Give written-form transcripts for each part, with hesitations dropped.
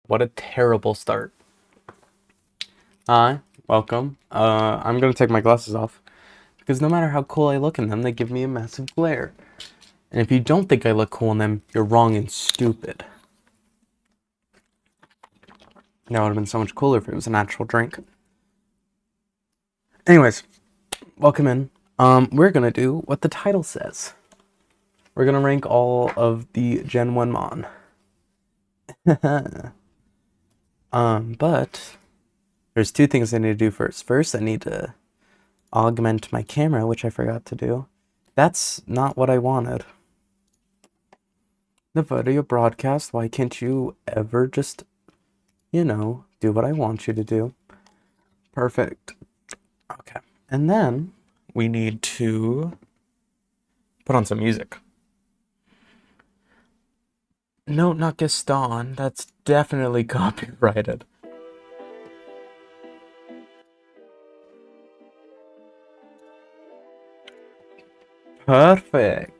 What a terrible start. Hi, welcome. I'm gonna take my glasses off because no matter how cool I look in them, they give me a massive glare. And if you don't think I look cool in them, you're wrong and stupid. That would have been so much cooler if it was a natural drink. Anyways, welcome in. We're gonna do what the title says. We're gonna rank all of the Gen 1 Mon. But there's two things I need to do first. First, I need to augment my camera, which I forgot to do. That's not what I wanted. The video broadcast, why can't you ever just, do what I want you to do? Perfect. Okay. And then we need to put on some music. No, not Gaston. That's definitely copyrighted. Perfect.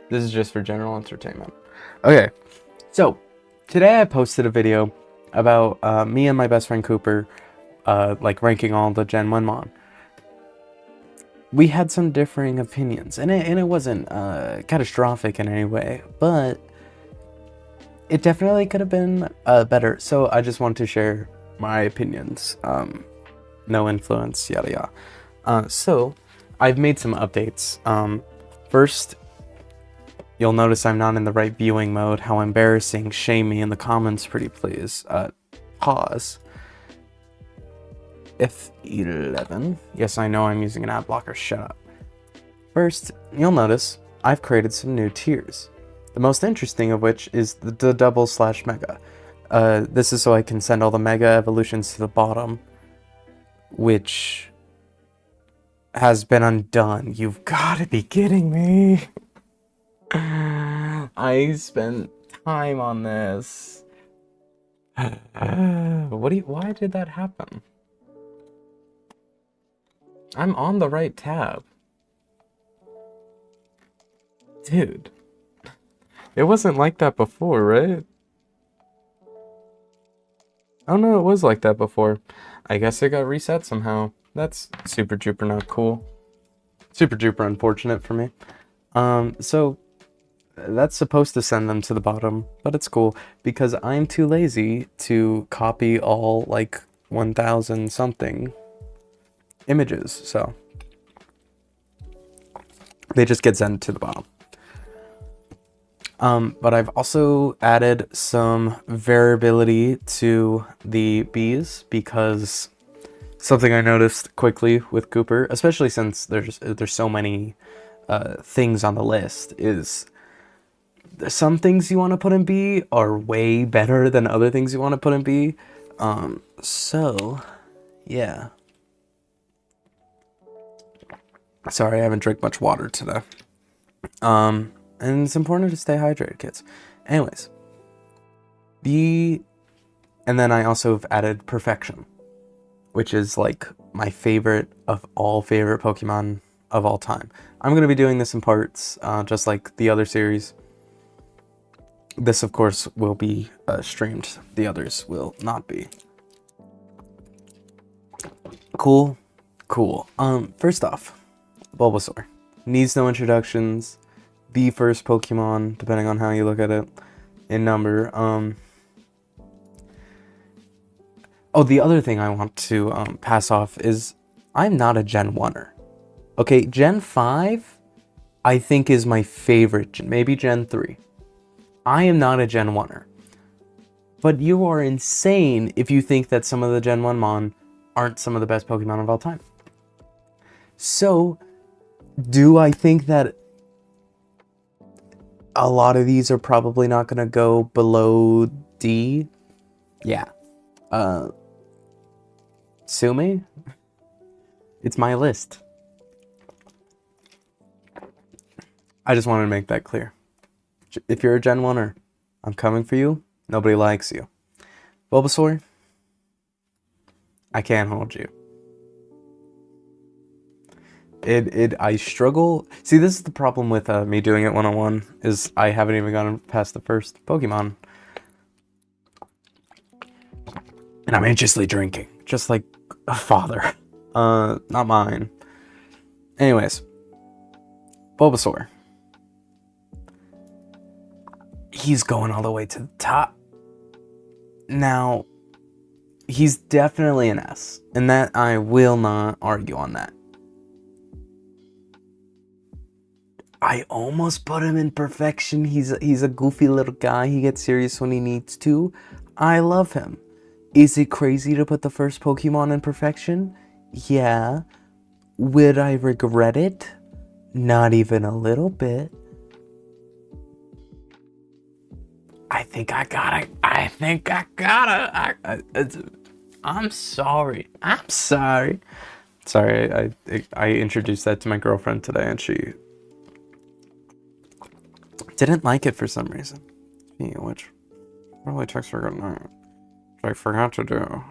This is just for general entertainment. Okay, so today I posted a video about me and my best friend Cooper, ranking all the Gen 1 Mon. We had some differing opinions, and it wasn't catastrophic in any way, but it definitely could have been better. So I just want to share my opinions. No influence, yada yada. So I've made some updates. First, you'll notice I'm not in the right viewing mode. How embarrassing. Shame me in the comments, pretty please. Pause. F11. Yes, I know I'm using an ad blocker. Shut up. First, you'll notice I've created some new tiers. The most interesting of which is the double/mega. This is so I can send all the mega evolutions to the bottom, which has been undone. You've got to be kidding me. I spent time on this. Why did that happen? I'm on the right tab. Dude. It wasn't like that before, right? Oh no, it was like that before. I guess it got reset somehow. That's super duper not cool. Super duper unfortunate for me. So that's supposed to send them to the bottom, but it's cool because I'm too lazy to copy all 1,000 something images, so they just get sent to the bottom. But I've also added some variability to the bees because something I noticed quickly with Cooper, especially since there's so many things on the list, is some things you want to put in B are way better than other things you want to put in B. So yeah. Sorry, I haven't drank much water today. And it's important to stay hydrated, kids. Anyways, and then I also have added Perfection, which is my favorite of all favorite Pokemon of all time. I'm going to be doing this in parts, just like the other series. This, of course, will be streamed. The others will not be. Cool. First off, Bulbasaur. Needs no introductions. The first Pokemon, depending on how you look at it, in number. Oh, the other thing I want to pass off is I'm not a Gen 1er. Okay, Gen 5, I think is my favorite. Maybe Gen 3. I am not a Gen 1er. But you are insane if you think that some of the Gen 1 Mon aren't some of the best Pokemon of all time. So, do I think that a lot of these are probably not going to go below D? Yeah. Sue me? It's my list. I just wanted to make that clear. If you're a Gen 1er, I'm coming for you. Nobody likes you. Bulbasaur, I can't hold you. I struggle. See, this is the problem with me doing it one-on-one, is I haven't even gotten past the first Pokemon. And I'm anxiously drinking, just like a father. Not mine. Anyways, Bulbasaur. He's going all the way to the top. Now, he's definitely an S, and that I will not argue on that. I almost put him in perfection. He's a goofy little guy. He gets serious when he needs to. I love him. Is it crazy to put the first Pokemon in perfection? Yeah. Would I regret it? Not even a little bit. I think I gotta. I'm sorry. Sorry, I introduced that to my girlfriend today, and she didn't like it for some reason. Speaking of which, probably text her good night, which I forgot to do.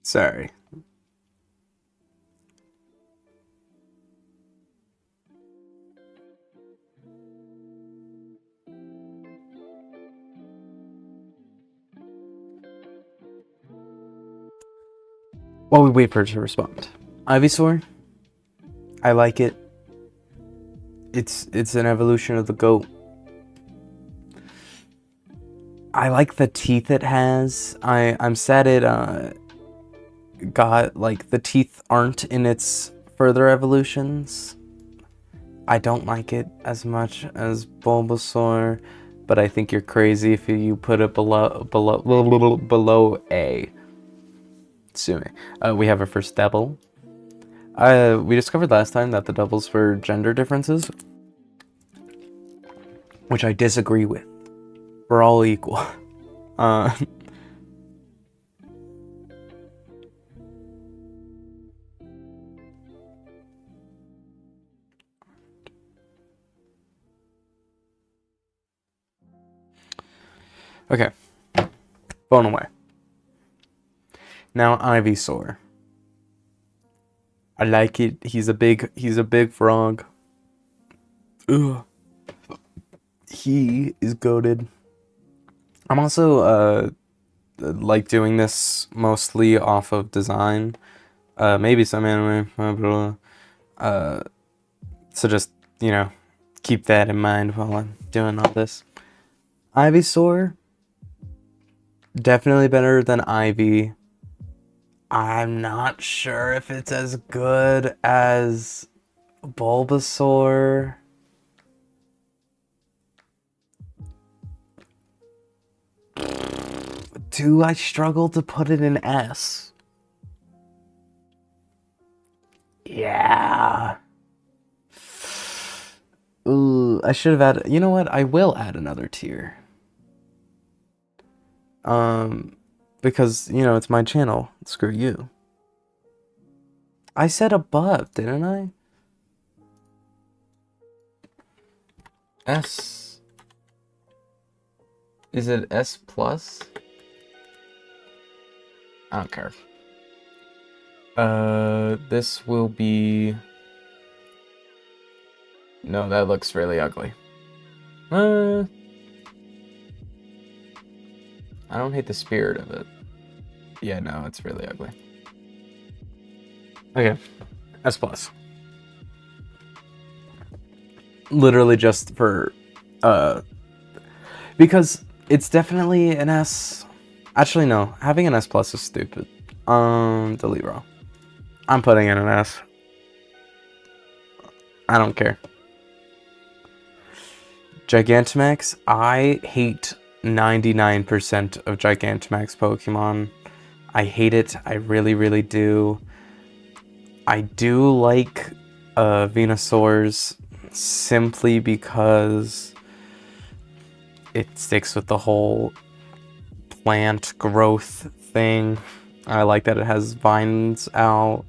Sorry. While we wait for her to respond. Ivysaur, I like it. It's an evolution of the goat. I like the teeth it has. I'm sad it got, like, the teeth aren't in its further evolutions. I don't like it as much as Bulbasaur, but I think you're crazy if you put it below A. Sue me. We have our first double. We discovered last time that the doubles were gender differences, which I disagree with. We're all equal. Okay. Phone away. Now Ivysaur. I like it. He's a big frog. Ugh. He is goated. I'm also like doing this mostly off of design. Maybe some anime, blah, blah, blah. So just, you know, keep that in mind while I'm doing all this. Ivysaur, definitely better than Ivy. I'm not sure if it's as good as Bulbasaur. Do I struggle to put it in S? Yeah. Ooh, I should have added. You know what? I will add another tier. Because, you know, it's my channel. Screw you. I said above, didn't I? S. Is it S plus? I don't care. This will be... No, that looks really ugly. I don't hate the spirit of it. Yeah, no, it's really ugly. Okay, S plus. literally just for, because it's definitely an S. Actually, no, having an S plus is stupid. Delete raw. I'm putting in an S. I don't care. Gigantamax, I hate 99% of Gigantamax Pokemon. I hate it. I really, really do. I do like Venusaurs simply because it sticks with the whole plant growth thing. I like that it has vines out.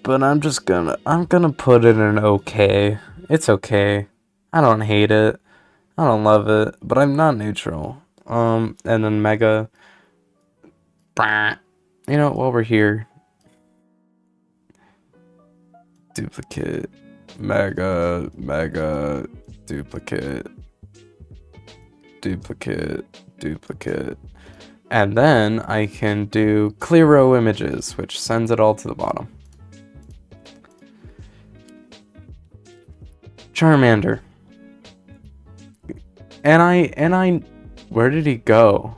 But I'm gonna put it in okay. It's okay. I don't hate it. I don't love it, but I'm not neutral. And then Mega. You know, while we're here, duplicate, Mega, duplicate, duplicate. And then I can do clear row images, which sends it all to the bottom. Charmander. And I, where did he go?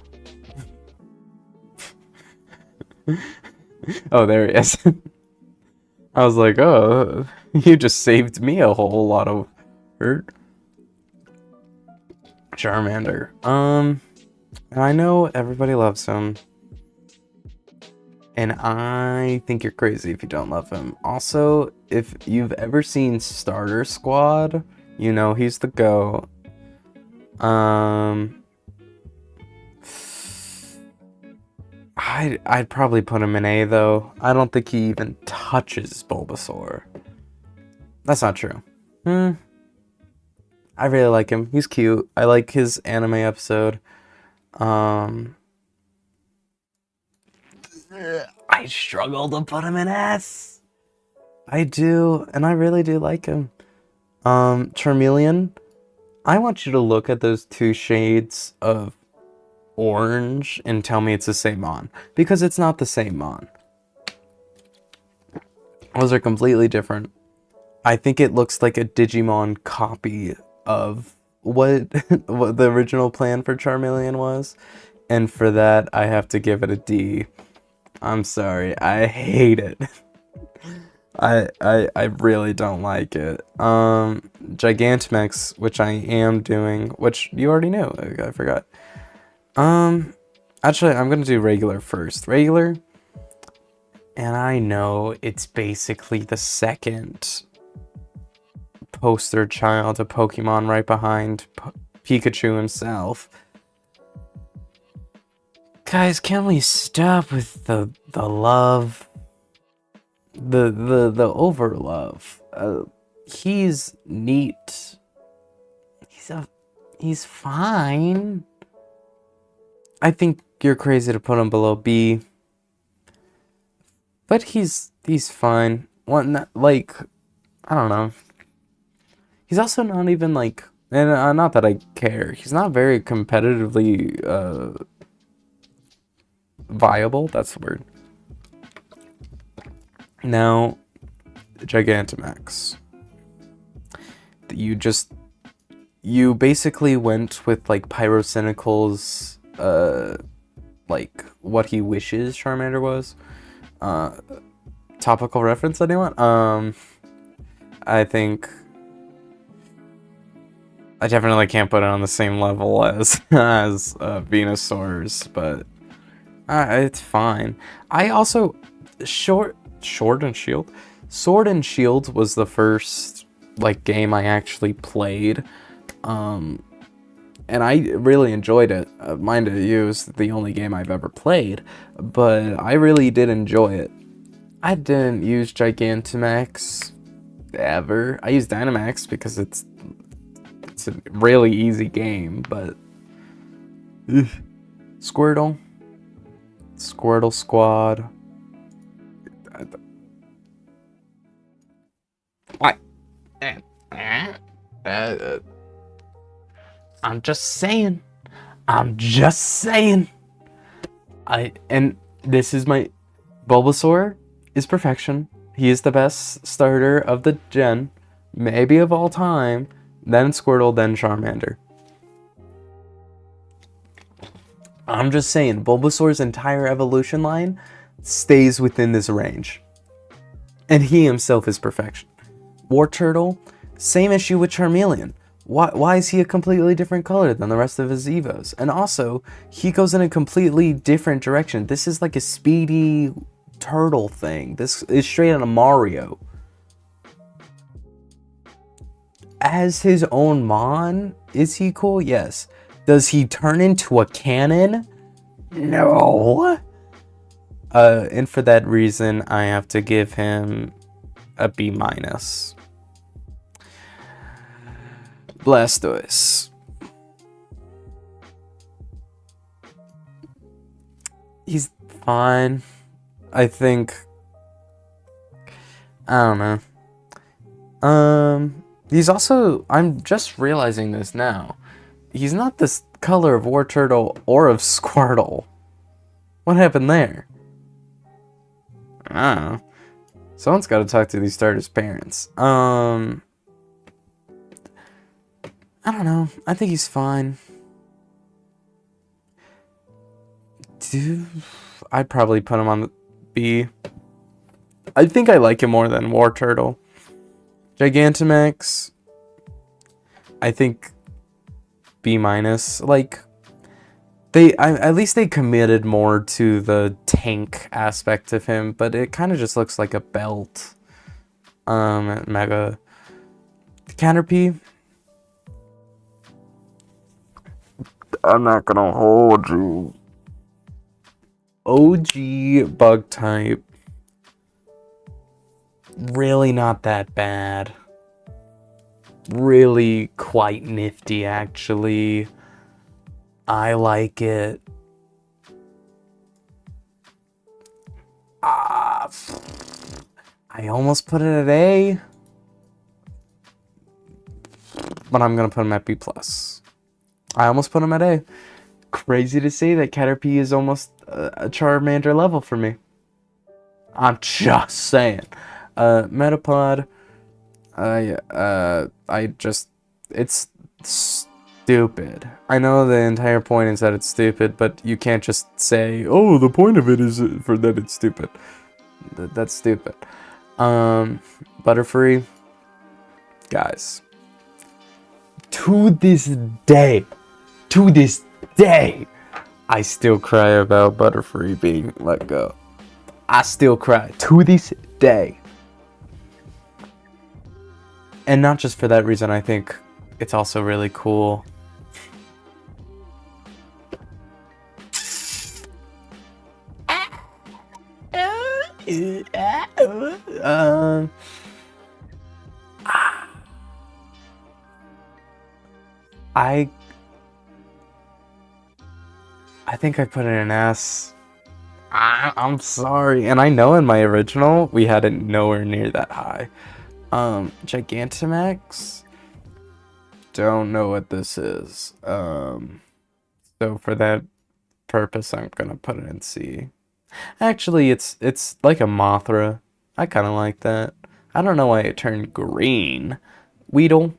Oh, there he is. I was like, oh, you just saved me a whole lot of hurt. Charmander. I know everybody loves him. And I think you're crazy if you don't love him. Also, if you've ever seen Starter Squad, you know he's the GOAT. I'd probably put him in A, though. I don't think he even touches Bulbasaur. That's not true. I really like him. He's cute. I like his anime episode. I struggle to put him in S. I do, and I really do like him. Charmeleon, I want you to look at those two shades of orange and tell me it's the same Mon, because it's not the same Mon. Those are completely different. I think it looks like a Digimon copy of what the original plan for Charmeleon was, and for that I have to give it a D. I'm sorry, I hate it. I really don't like it. Gigantamax, which I am doing, which you already knew. I forgot. Actually, I'm gonna do regular first. Regular, and I know it's basically the second poster child of Pokemon right behind Pikachu himself. Guys, can we stop with the love? The over love. He's neat. He's fine. I think you're crazy to put him below B. But he's fine. Like, I don't know. He's also not even like, and not that I care. He's not very competitively viable. That's the word. Now, Gigantamax. You basically went with like Pyrocynical's like what he wishes Charmander was. Topical reference, anyone? I think I definitely can't put it on the same level as Venusaur's, but it's fine. I also Sword and Shield was the first like game I actually played, and I really enjoyed it. Mind you, it was the only game I've ever played, but I really did enjoy it. I didn't use Gigantamax ever. I used Dynamax because it's a really easy game, but Squirtle Squad. I'm just saying. And this is my Bulbasaur is perfection. He is the best starter of the gen, maybe of all time, then Squirtle, then Charmander. I'm just saying, Bulbasaur's entire evolution line stays within this range. And he himself is perfection. Wartortle, same issue with Charmeleon. Why is he a completely different color than the rest of his Evos? And also, he goes in a completely different direction. This is like a speedy turtle thing. This is straight out of Mario. As his own Mon, is he cool? Yes. Does he turn into a cannon? No. And for that reason, I have to give him a B-. Blastoise. He's fine. I think. I don't know. He's also. I'm just realizing this now. He's not the color of Wartortle or of Squirtle. What happened there? I don't know. Someone's got to talk to these starters' parents. I don't know. I think he's fine. Dude, I'd probably put him on the B. I think I like him more than Wartortle. Gigantamax, I think B-. Like, at least they committed more to the tank aspect of him, but it kind of just looks like a belt. Mega. Caterpie, I'm not gonna hold you. OG bug type. Really not that bad. Really quite nifty, actually. I like it. I almost put it at A. But I'm gonna put him at B+. I almost put him at A. Crazy to say that Caterpie is almost a Charmander level for me. I'm just saying. Metapod. It's stupid. I know the entire point is that it's stupid, but you can't just say, oh, the point of it is for that it's stupid. That's stupid. Butterfree. Guys. To this day, I still cry about Butterfree being let go. I still cry to this day. And not just for that reason, I think it's also really cool. I think I put it in S. I'm sorry. And I know in my original, we had it nowhere near that high. Gigantamax? Don't know what this is. So for that purpose, I'm gonna put it in C. Actually, it's like a Mothra. I kind of like that. I don't know why it turned green. Weedle.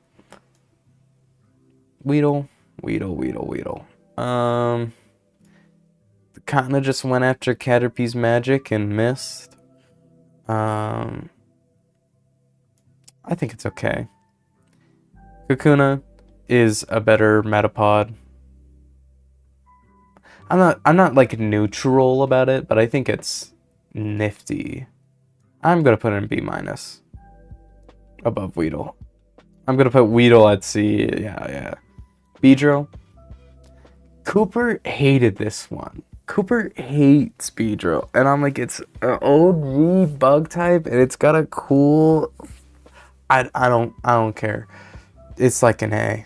Kind of just went after Caterpie's magic and missed. I think it's okay. Kakuna is a better Metapod. I'm not like neutral about it, but I think it's nifty. I'm gonna put it in B- above Weedle. I'm gonna put Weedle at C. Yeah. Beedrill. Cooper hated this one. Cooper hates Beedrill, and I'm like, it's an OG bug type, and it's got a cool. I don't care. It's like an A.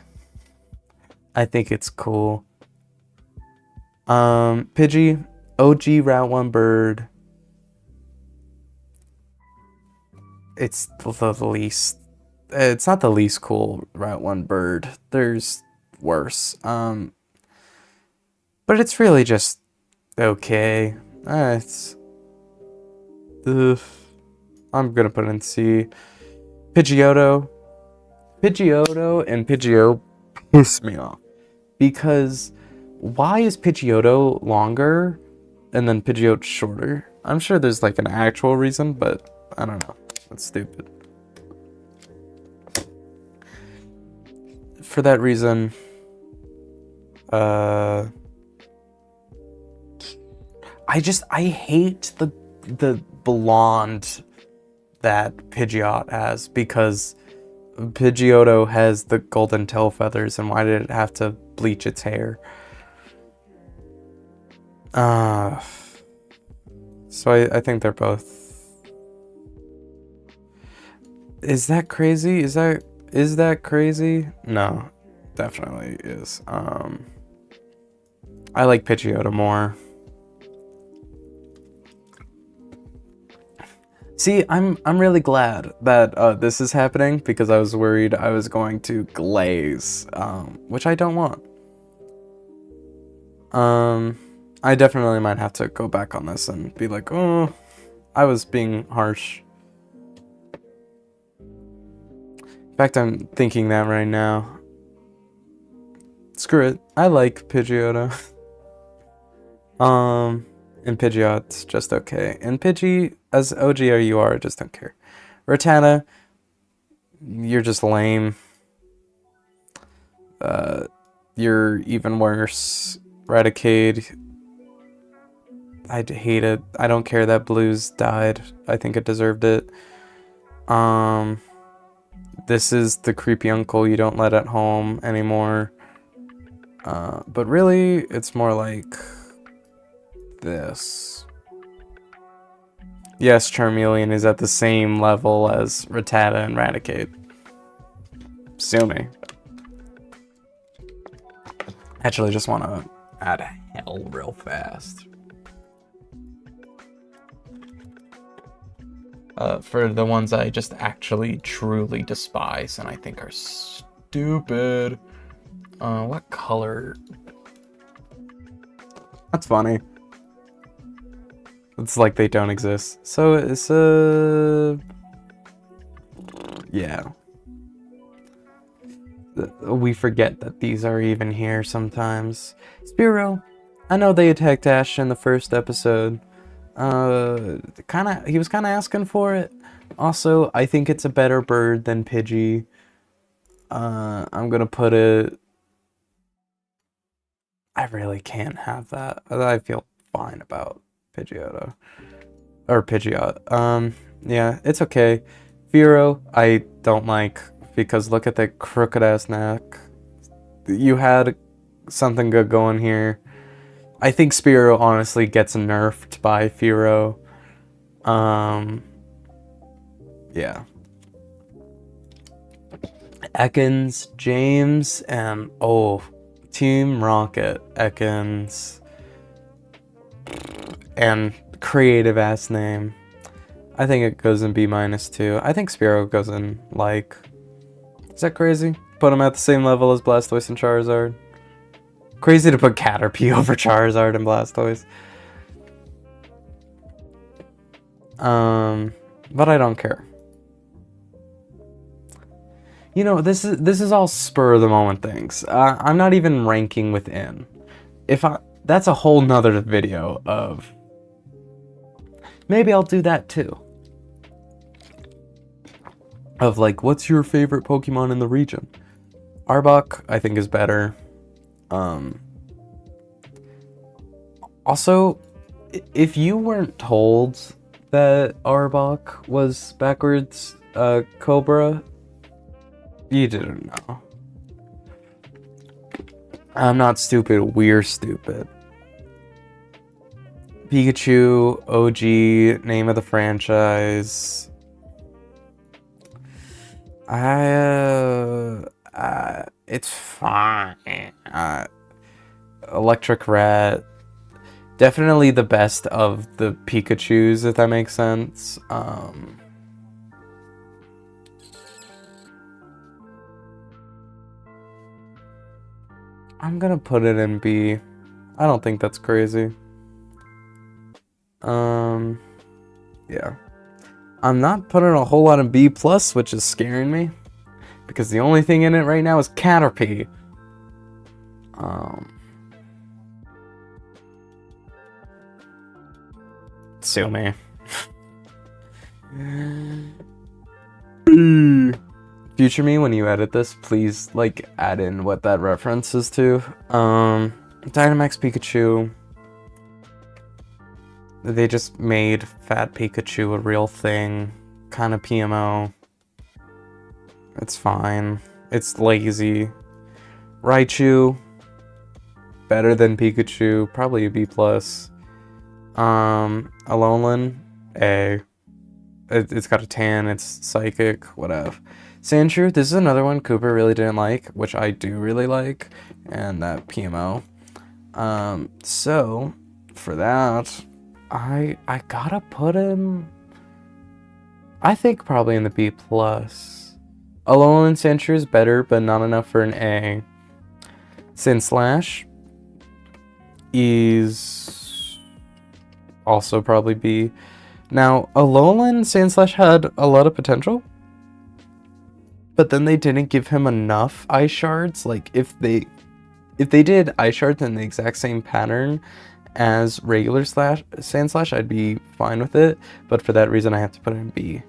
I think it's cool. Pidgey, OG Route 1 bird. It's the least. It's not the least cool Route 1 bird. There's worse. But it's really just okay. It's. I'm gonna put it in C. Pidgeotto. Pidgeotto and Pidgeot piss me off. Because why is Pidgeotto longer and then Pidgeot shorter? I'm sure there's like an actual reason, but I don't know. That's stupid. For that reason, I hate the blonde that Pidgeot has, because Pidgeotto has the golden tail feathers, and why did it have to bleach its hair? So I think they're both. Is that crazy? Is that crazy? No, definitely is. I like Pidgeotto more. See, I'm really glad that this is happening, because I was worried I was going to glaze, which I don't want. I definitely might have to go back on this and be like, oh, I was being harsh. In fact, I'm thinking that right now. Screw it. I like Pidgeotto. And Pidgeot's just okay. And Pidgey, as OG as you are, I just don't care. Rattata, you're just lame. You're even worse. Raticate, I hate it. I don't care that Blues died. I think it deserved it. This is the creepy uncle you don't let at home anymore. But really, it's more like this. Yes, Charmeleon is at the same level as Rattata and Raticate. Sue me. Actually, just want to add hell real fast. For the ones I just actually truly despise and I think are stupid. What color? That's funny. It's like they don't exist. So it's yeah. We forget that these are even here sometimes. Spearow. I know they attacked Ash in the first episode. He was kinda asking for it. Also, I think it's a better bird than Pidgey. I'm gonna put it. I really can't have that. I feel fine about Pidgeotto. Or Pidgeot. Yeah, it's okay. Fearow, I don't like, because look at that crooked ass neck. You had something good going here. I think Spearow honestly gets nerfed by Fearow. Yeah. Ekans, James, and Team Rocket, Ekans, and creative ass name. I think it goes in B- too. I think Spearow goes in like. Is that crazy? Put him at the same level as Blastoise and Charizard. Crazy to put Caterpie over Charizard and Blastoise. But I don't care. You know, this is all spur of the moment things. I'm not even ranking within. That's a whole nother video of. Maybe I'll do that too. Of like, what's your favorite Pokemon in the region? Arbok, I think, is better. Also, if you weren't told that Arbok was backwards Cobra, you didn't know. I'm not stupid, we're stupid. Pikachu, OG, name of the franchise. It's fine. Electric Rat. Definitely the best of the Pikachus, if that makes sense. I'm gonna put it in B. I don't think that's crazy. Yeah. I'm not putting a whole lot in B+, which is scaring me. Because the only thing in it right now is Caterpie. Sue me. Future me, when you edit this, please, like, add in what that reference is to. Dynamax Pikachu. They just made Fat Pikachu a real thing. Kind of PMO. It's fine. It's lazy. Raichu. Better than Pikachu. Probably a B+. Alolan. A. It's got a tan. It's psychic. Whatever. Sandshrew. This is another one Cooper really didn't like, which I do really like. And that PMO. So, for that, I gotta put him, I think, probably in the B+. Alolan Sandshrew is better, but not enough for an A. Sandslash is also probably B. Now, Alolan Sandslash had a lot of potential, but then they didn't give him enough ice shards. Like, if they did ice shards in the exact same pattern as regular Sandslash, I'd be fine with it. But for that reason, I have to put it in B.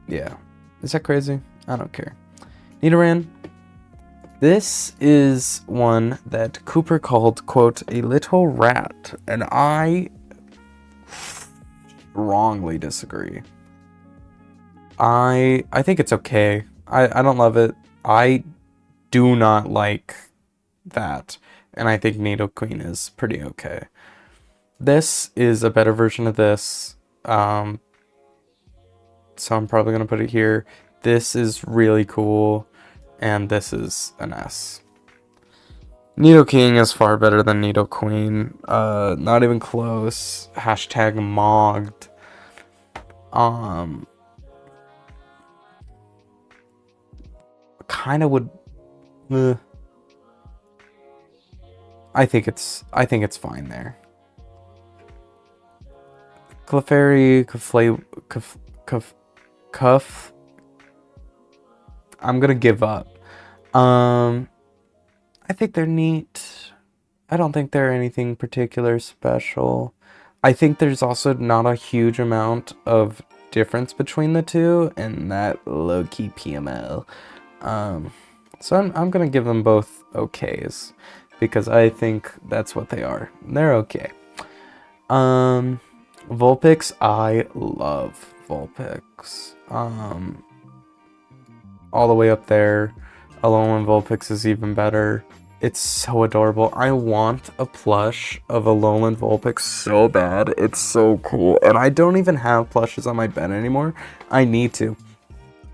Yeah. Is that crazy? I don't care. Nidoran. This is one that Cooper called, quote, a little rat. And I strongly disagree. I think it's okay. I don't love it. I do not like that. And I think Nidoqueen is pretty okay. This is a better version of this. So I'm probably going to put it here. This is really cool. And this is an S. Nidoking is far better than Nidoqueen. Not even close. Hashtag mogged. Kind of would... I think it's fine there. Clefairy, Cuff. I'm gonna give up. I think they're neat. I don't think they're anything particular special. I think there's also not a huge amount of difference between the two, and that low-key PML. So I'm gonna give them both okays, because I think that's what they are. They're okay. Vulpix, I love Vulpix. All the way up there. Alolan Vulpix is even better. It's so adorable. I want a plush of Alolan Vulpix so bad. It's so cool. And I don't even have plushes on my bed anymore. I need to.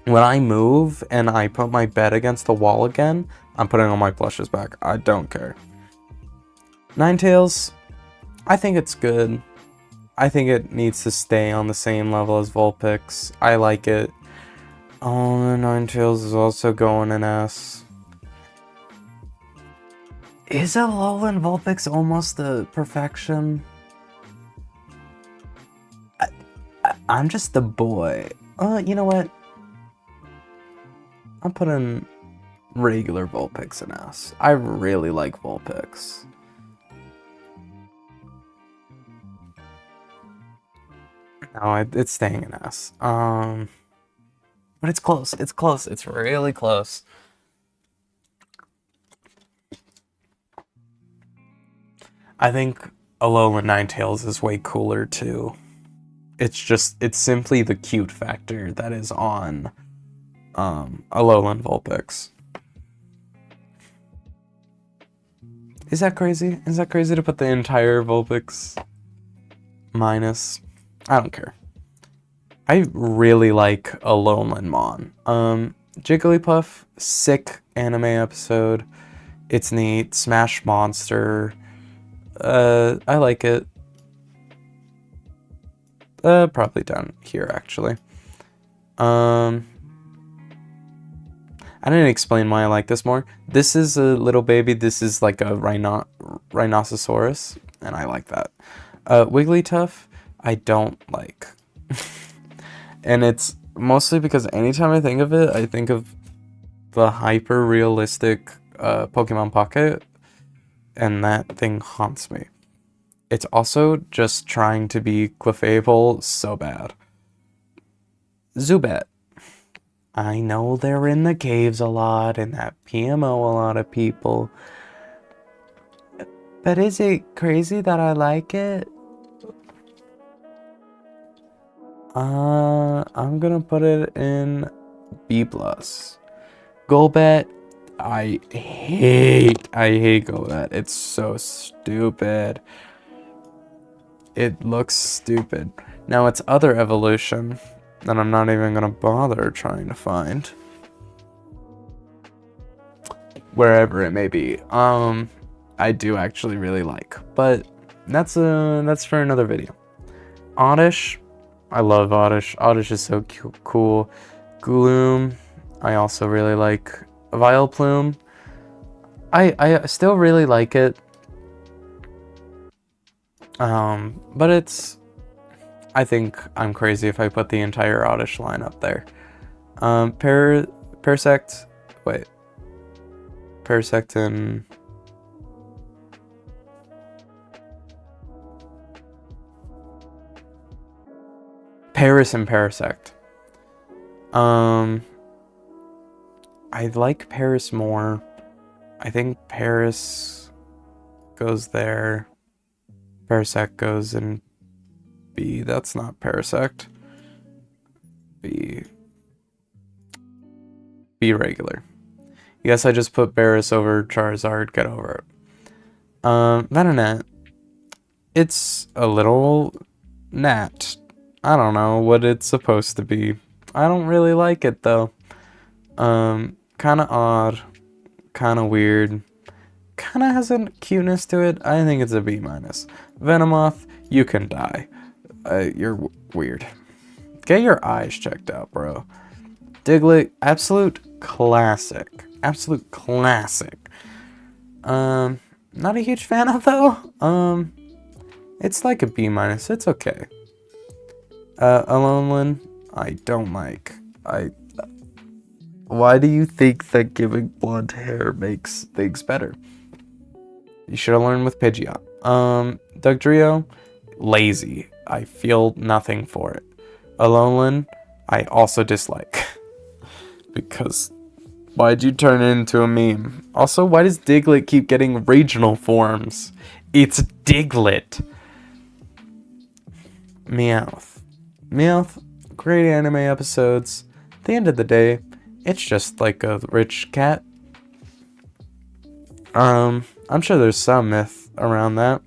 When I move and I put my bed against the wall again, I'm putting all my plushes back. I don't care. Ninetales, I think it's good. I think it needs to stay on the same level as Vulpix. I like it. Oh, the Ninetales is also going in S. Is Alolan Vulpix almost a perfection? I'm just the boy. You know what? I'm putting regular Vulpix in S. I really like Vulpix. No, it's staying in S. But it's close. It's close. It's really close. I think Alolan Ninetales is way cooler too. It's simply the cute factor that is on Alolan Vulpix. Is that crazy? Is that crazy to put the entire Vulpix minus? I don't care. I really like Alolanmon. Jigglypuff, sick anime episode. It's neat. Smash Monster. I like it. Probably down here, actually. I didn't explain why I like this more. This is a little baby. This is like a rhinoceros, and I like that. Wigglytuff. I don't like. And it's mostly because anytime I think of it, I think of the hyper realistic Pokemon Pocket, and that thing haunts me. It's also just trying to be Clefable so bad. Zubat. I know they're in the caves a lot and that PMO a lot of people. But is it crazy that I like it? I'm gonna put it in B+. Golbat, I hate Golbat. It's so stupid. It looks stupid. Now its other evolution that I'm not even gonna bother trying to find. Wherever it may be. I do actually really like. But that's for another video. Oddish. I love Oddish. Oddish is so cool. Gloom. I also really like. Vileplume. I still really like it. But it's... I think I'm crazy if I put the entire Oddish line up there. Parasect... Wait. Parasect and... Paris and Parasect. I like Paris more. I think Paris goes there. Parasect goes in B. That's not Parasect. B regular. Yes, I just put Barris over Charizard. Get over it. Venonat. It's a little gnat. I don't know what it's supposed to be. I don't really like it though. Kind of odd, kind of weird, kind of has a cuteness to it. I think it's a B-. Venomoth, you can die. You're weird. Get your eyes checked out, bro. Diglett, absolute classic. Absolute classic. Not a huge fan of though. It's like a B-. It's okay. Alolan, I don't like. Why do you think that giving blonde hair makes things better? You should have learned with Pidgeot. Dugtrio, lazy. I feel nothing for it. Alolan, I also dislike. Because why'd you turn it into a meme? Also, why does Diglett keep getting regional forms? It's Diglett. Meowth. Meowth, great anime episodes. At the end of the day, it's just like a rich cat. I'm sure there's some myth around that.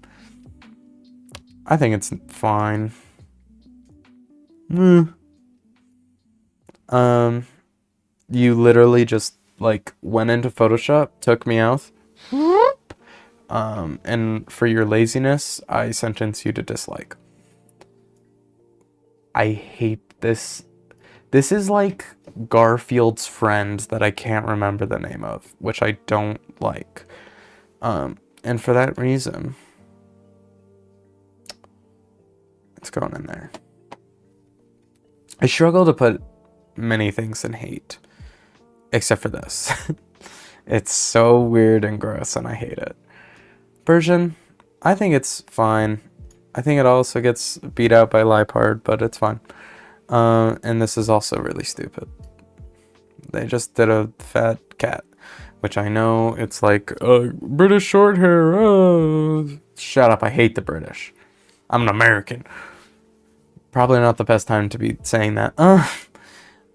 I think it's fine. You literally just like went into Photoshop, took Meowth, and for your laziness, I sentence you to dislike. I hate this. This is like Garfield's friend that I can't remember the name of, which I don't like. And for that reason, it's going in there. I struggle to put many things in hate, except for this. It's so weird and gross, and I hate it. Persian, I think it's fine. I think it also gets beat out by Liepard, but it's fine. And this is also really stupid. They just did a fat cat, which I know it's like, British short hair. Shut up, I hate the British. I'm an American. Probably not the best time to be saying that.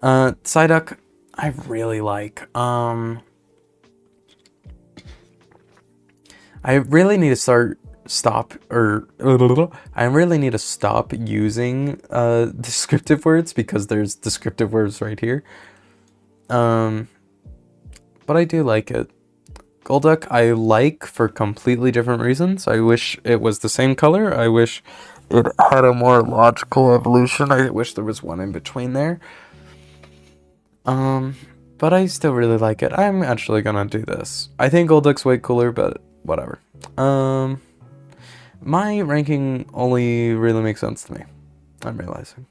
Psyduck, I really like. I really need to stop using descriptive words because there's descriptive words right here. But I do like it. Golduck I like for completely different reasons. I wish it was the same color. I wish it had a more logical evolution. I wish there was one in between there. But I still really like it. I'm actually gonna do this. I think Golduck's way cooler, but whatever. my ranking only really makes sense to me. I'm realizing.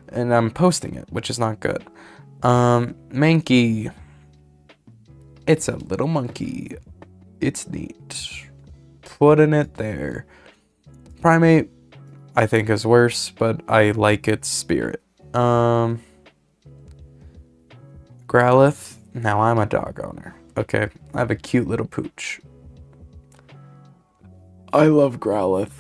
And I'm posting it, which is not good. Mankey. It's a little monkey. It's neat. Putting it there. Primate, I think is worse, but I like its spirit. Growlithe. Now I'm a dog owner. Okay, I have a cute little pooch. I love Growlithe.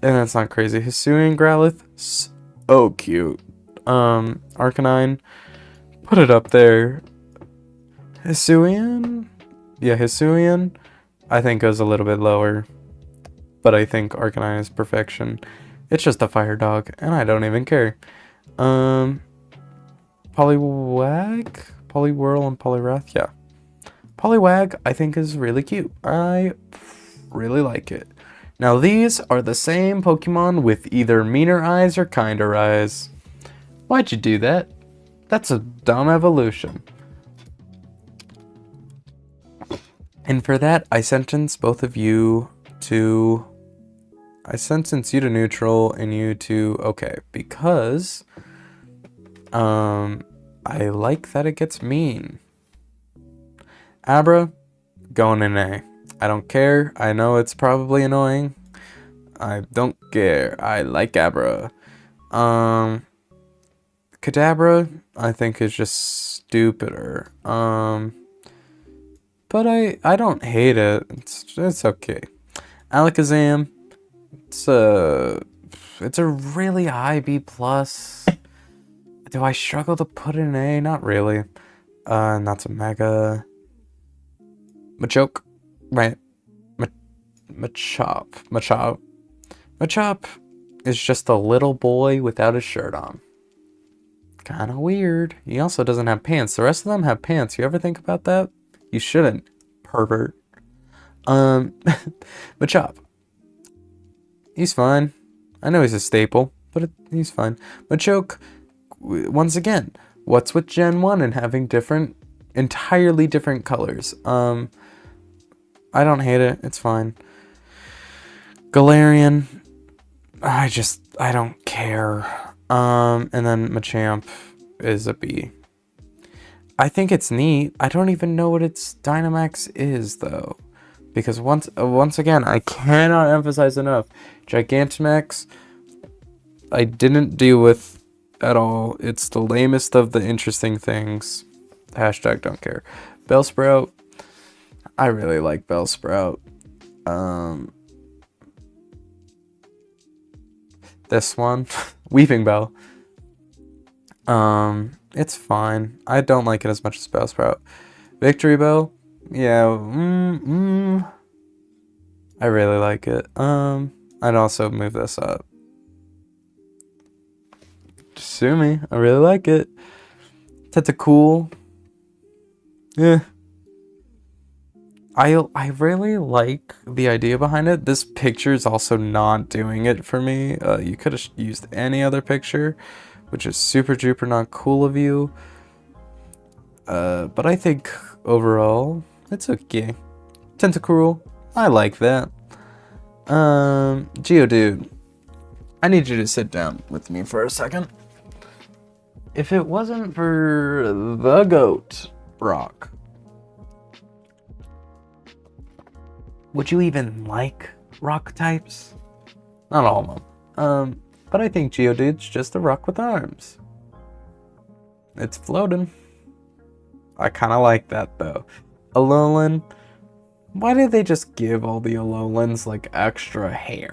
And that's not crazy. Hisuian Growlithe, so cute. Arcanine, put it up there. Hisuian? Yeah, Hisuian, I think goes a little bit lower. But I think Arcanine is perfection. It's just a fire dog, and I don't even care. Poliwag? Poliwhirl and Poliwrath? Yeah. Poliwag, I think, is really cute. I really like it. Now, these are the same Pokemon with either meaner eyes or kinder eyes. Why'd you do that? That's a dumb evolution. And for that, I sentence both of you to... I sentence you to neutral and you to okay, because I like that it gets mean. Abra, going in A. I don't care. I know it's probably annoying. I don't care. I like Abra. Kadabra, I think is just stupider. But I don't hate it. It's okay. Alakazam, it's a really high B plus. Do I struggle to put in A? Not really. Not a mega. Machoke, right? Machop is just a little boy without his shirt on. Kind of weird. He also doesn't have pants. The rest of them have pants. You ever think about that? You shouldn't, pervert. Machop. He's fine. I know he's a staple, but he's fine. Machoke, once again, what's with Gen 1 and having entirely different colors? I don't hate it. It's fine. Galarian, I don't care. And then Machamp is a B. I think it's neat. I don't even know what its Dynamax is, though. Because once again, I cannot emphasize enough. Gigantamax, I didn't deal with at all. It's the lamest of the interesting things. Hashtag don't care. Bellsprout, I really like Bellsprout. This one, Weeping Bell. It's fine. I don't like it as much as Bellsprout. Victory Bell, yeah. I really like it. I'd also move this up. Sue me. I really like it. Tentacool. Yeah. I really like the idea behind it. This picture is also not doing it for me. You could have used any other picture, which is super duper not cool of you. But I think overall, it's okay. Tentacruel, I like that. Geodude, I need you to sit down with me for a second. If it wasn't for the GOAT, Brock, would you even like rock types? Not all of them. But I think Geodude's just a rock with arms. It's floating. I kind of like that, though. Alolan, why did they just give all the Alolans, like, extra hair?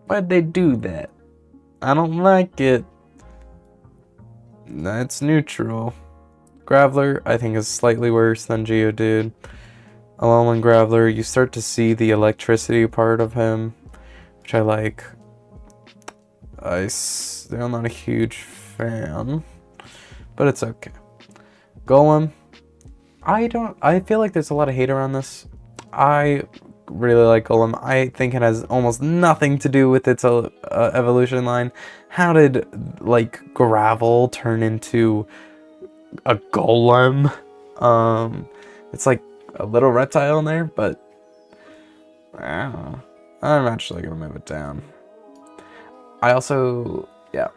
Why'd they do that? I don't like it. That's neutral. Graveler, I think, is slightly worse than Geodude. Alolan Graveler, you start to see the electricity part of him, which I like. I'm still not a huge fan, but it's okay. Golem, I feel like there's a lot of hate around this. I really like Golem. I think it has almost nothing to do with its evolution line. How did, like, gravel turn into a golem? It's like a little reptile in there, but I don't know. I'm actually gonna move it down. I also, yeah.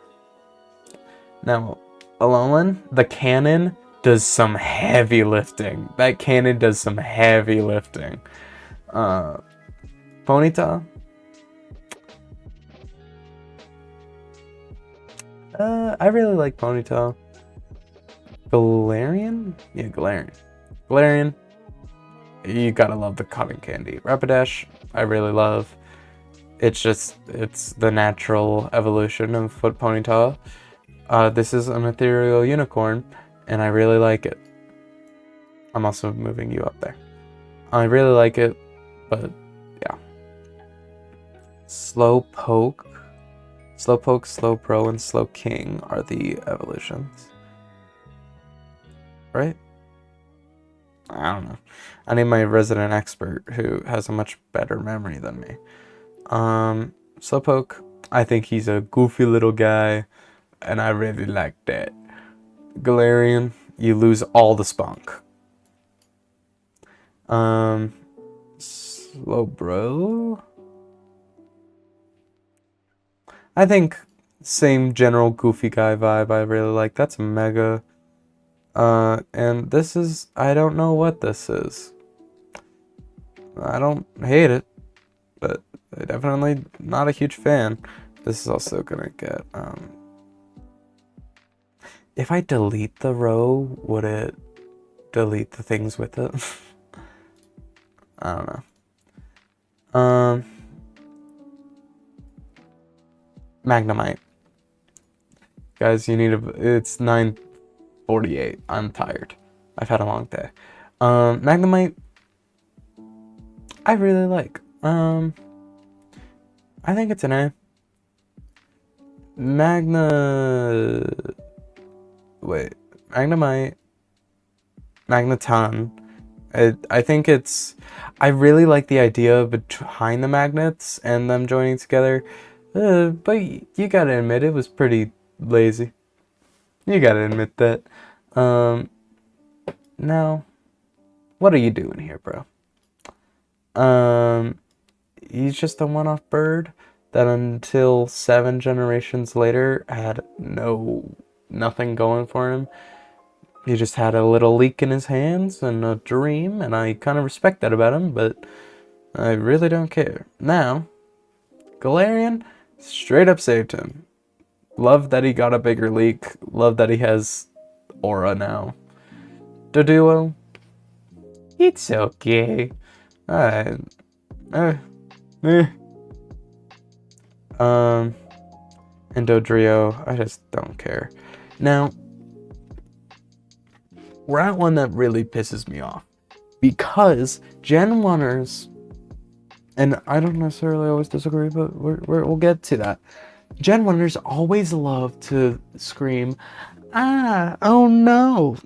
Now, Alolan, the cannon does some heavy lifting. That cannon does some heavy lifting. Ponyta. I really like Ponyta. Galarian? Yeah, Galarian. Galarian. You gotta love the cotton candy. Rapidash, I really love. It's the natural evolution of what Ponyta. This is an ethereal unicorn, and I really like it. I'm also moving you up there. I really like it, but yeah. Slowpoke, Slowpro, and Slowking are the evolutions. Right? I don't know. I need my resident expert who has a much better memory than me. Slowpoke, I think he's a goofy little guy, and I really like that. Galarian, you lose all the spunk. Slowbro, I think same general goofy guy vibe I really like. That's a Mega. And this is, I don't know what this is. I don't hate it, but definitely not a huge fan. This is also gonna get, if I delete the row, would it delete the things with it? I don't know. Magnemite. Guys, you need it's 9:48. I'm tired. I've had a long day. Magnemite, I really like. I think it's an A. Magnemite. Magneton. I think it's... I really like the idea behind the magnets and them joining together. But you gotta admit, it was pretty lazy. You gotta admit that. Now, what are you doing here, bro? He's just a one-off bird that until 7 generations later had nothing going for him. He just had a little leak in his hands and a dream, and I kind of respect that about him, but I really don't care. Now, Galarian straight up saved him. Love that he got a bigger leak. Love that he has aura now. Doduo, it's okay. Alright. And Dodrio, I just don't care. Now, we're at one that really pisses me off. Because Gen 1ers, and I don't necessarily always disagree, but we'll get to that. Gen 1ers always love to scream, oh no.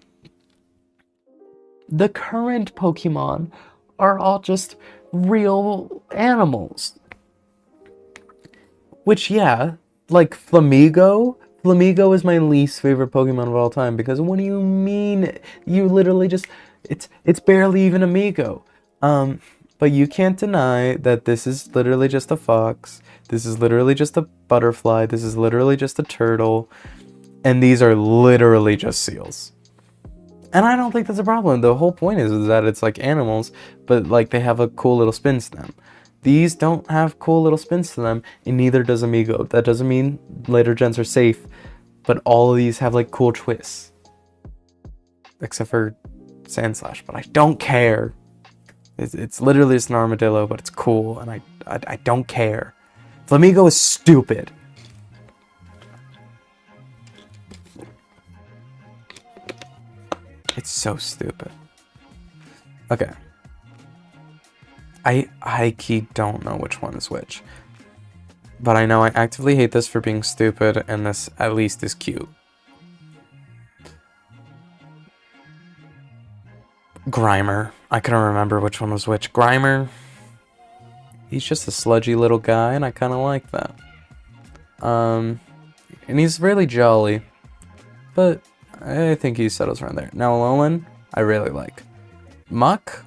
The current Pokemon are all just real animals. Which, yeah, like Flamigo. Flamigo is my least favorite Pokemon of all time because what do you mean? You literally just, it's barely even Amigo. But you can't deny that this is literally just a fox. This is literally just a butterfly. This is literally just a turtle. And these are literally just seals. And I don't think that's a problem. The whole point is that it's like animals, but like they have a cool little spins to them. These don't have cool little spins to them, and neither does Amigo. That doesn't mean later gens are safe, but all of these have like cool twists. Except for Sandslash, but I don't care. It's literally just an armadillo, but it's cool, and I don't care. Flamigo is stupid. It's so stupid. Okay. I don't know which one is which. But I know I actively hate this for being stupid, and this at least is cute. Grimer. I couldn't remember which one was which. Grimer. He's just a sludgy little guy, and I kind of like that. And he's really jolly. But I think he settles around there. Now, Alolan, I really like. Muck.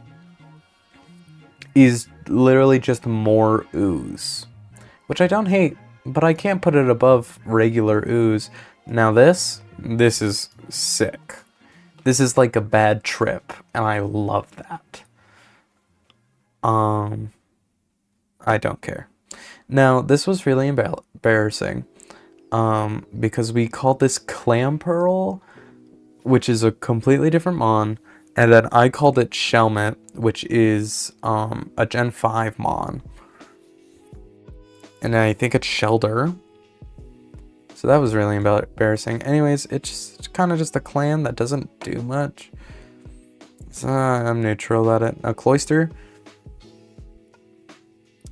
is literally just more ooze, which I don't hate, but I can't put it above regular ooze. Now this is sick. This is like a bad trip, and I love that. I don't care. Now, this was really embarrassing, because we called this Clamperl, which is a completely different Mon, and then I called it Shelmet, which is, a Gen 5 Mon. And I think it's Shelder. So that was really embarrassing. Anyways, it's kind of just a clan that doesn't do much. So I'm neutral at it. Now, Cloyster.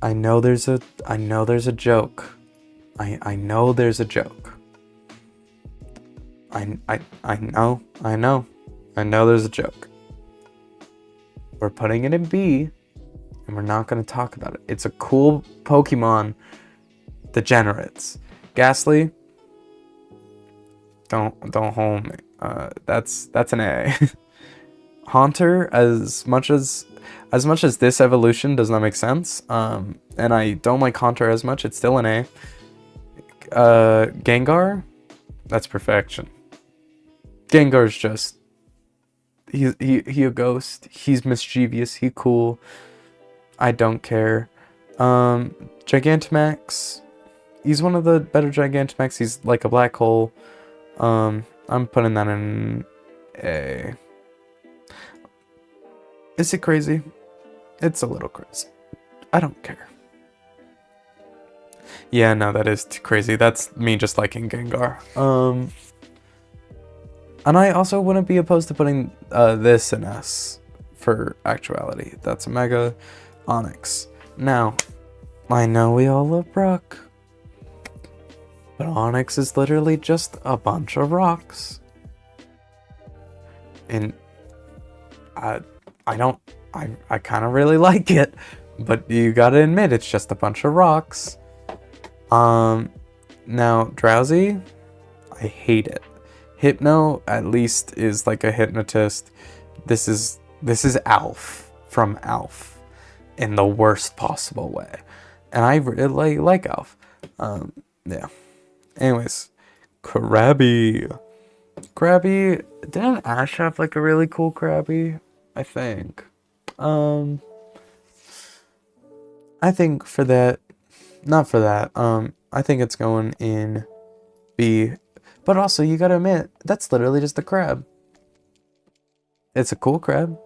I know there's a joke. I know there's a joke. I know there's a joke. We're putting it in B, and we're not going to talk about it. It's a cool Pokemon. Degenerates. Ghastly. Don't hold me. That's an A. Haunter, as much as this evolution does not make sense, and I don't like Haunter as much, it's still an A. Gengar, that's perfection. Gengar's just he a ghost. He's mischievous. He cool. I don't care. Gigantamax, he's one of the better Gigantamax. He's like a black hole. I'm putting that in A. Is it crazy? It's a little crazy. I don't care. Yeah, no, that is too crazy. That's me just liking Gengar. And I also wouldn't be opposed to putting this in S for actuality. That's a Mega Onix. Now, I know we all love Brock, but Onix is literally just a bunch of rocks. And I kind of really like it, but you gotta admit it's just a bunch of rocks. Now Drowsy, I hate it. Hypno at least is like a hypnotist. This is Alf from Alf in the worst possible way, and I really like Alf. Yeah. Anyways, Krabby, didn't Ash have like a really cool Krabby? I think. I think for that, not for that. I think it's going in B. But also, you gotta admit, that's literally just a crab. It's a cool crab.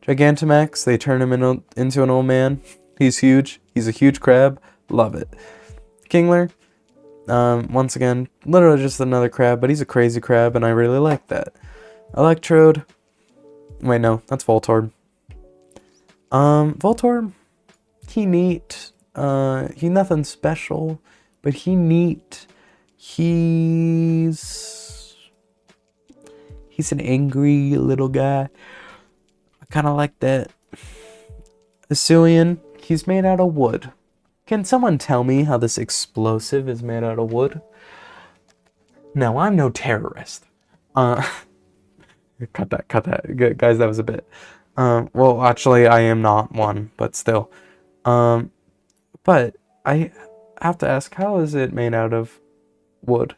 Gigantamax, they turn him into an old man. He's huge. He's a huge crab. Love it. Kingler, once again, literally just another crab, but he's a crazy crab, and I really like that. Electrode. Wait, no, that's Voltorb. Voltorb, he neat. He nothing special, but he neat. He's an angry little guy. I kind of like that. Hisuian, he's made out of wood. Can someone tell me how this explosive is made out of wood? No, I'm no terrorist. Cut that. Guys, that was a bit. Well, actually, I am not one, but still. But I have to ask, how is it made out of wood?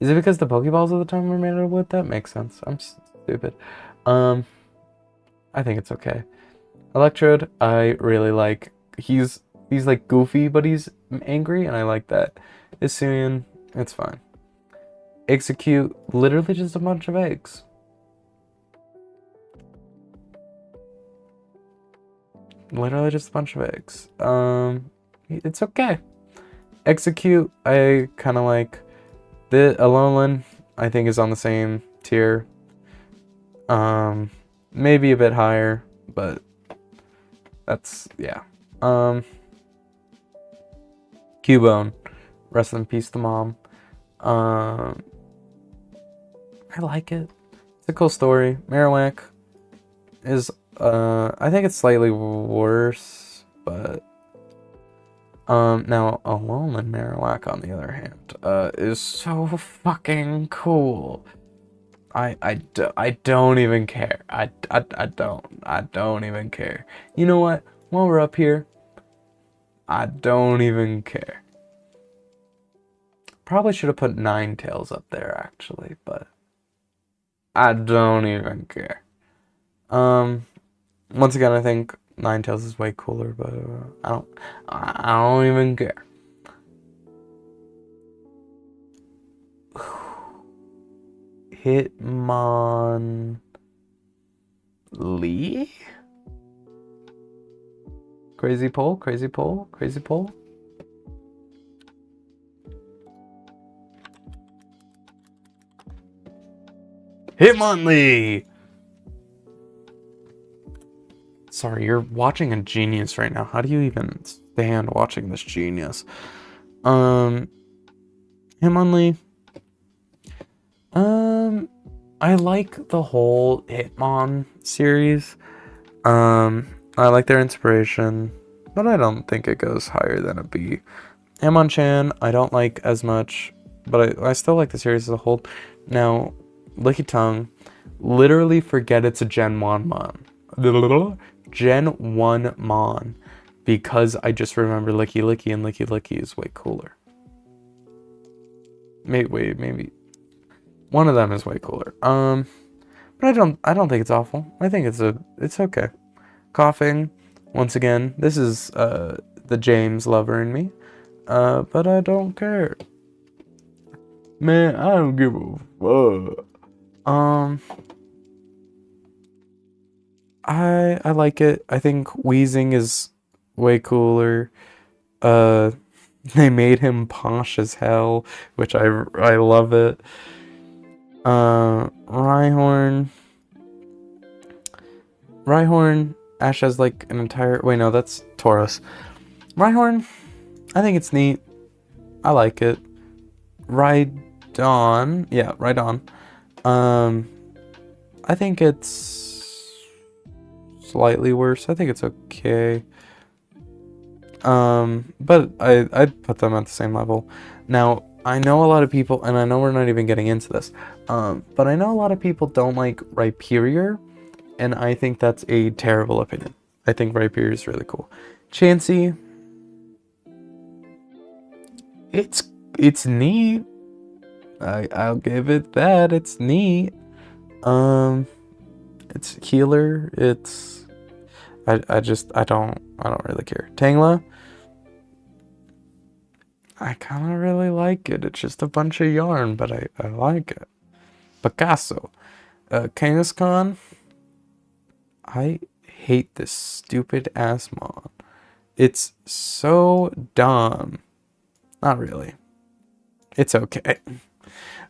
Is it because the Pokeballs at the time were made out of wood? That makes sense. I'm stupid. I think it's okay. Electrode, I really like. He's like goofy, but he's angry, and I like that. Hisuian, it's fine. Execute, literally just a bunch of eggs. Literally just a bunch of eggs. It's okay. Execute, I kind of like. The Alolan, I think, is on the same tier. Maybe a bit higher, but that's, yeah. Cubone, rest in peace to mom. I like it. It's a cool story. Marowak is, I think it's slightly worse, but now Alolan Marowak, on the other hand, is so fucking cool. I don't even care. I don't even care. You know what? while we're up here, I don't even care. Probably should have put Ninetales up there, actually, but I don't even care. Once again, I think Ninetales is way cooler, but I don't even care. Hitmonlee? Crazy Pole? Hitmonlee! Sorry, you're watching a genius right now. How do you even stand watching this genius? Hitmonlee. I like the whole Hitmon series. I like their inspiration, but I don't think it goes higher than a B. Hitmonchan, I don't like as much, but I still like the series as a whole. Now, Lickitung, literally forget it's a Gen 1 Mon. Gen 1 Mon. Because I just remember Licky, and Licky is way cooler. Maybe. One of them is way cooler. But I don't think it's awful. I think it's okay. Coughing, once again, this is the James lover in me. But I don't care. Man, I don't give a fuck. I like it. I think Wheezing is way cooler. They made him posh as hell, which I love it. Rhyhorn, Ash has like an entire, wait, no, that's Tauros. Rhyhorn, I think it's neat. I like it. Rhydon, yeah, Rhydon. I think it's slightly worse. I think it's okay. But I'd put them at the same level. Now, I know a lot of people, and I know we're not even getting into this, but I know a lot of people don't like Rhyperior, and I think that's a terrible opinion. I think Rhyperior is really cool. Chansey, it's neat. I'll give it that. It's neat. It's healer. It's I don't really care. Tangela, I kind of really like it. It's just a bunch of yarn, but I like it. Picasso. Kangaskhan. I hate this stupid ass mon. It's so dumb. Not really. It's okay.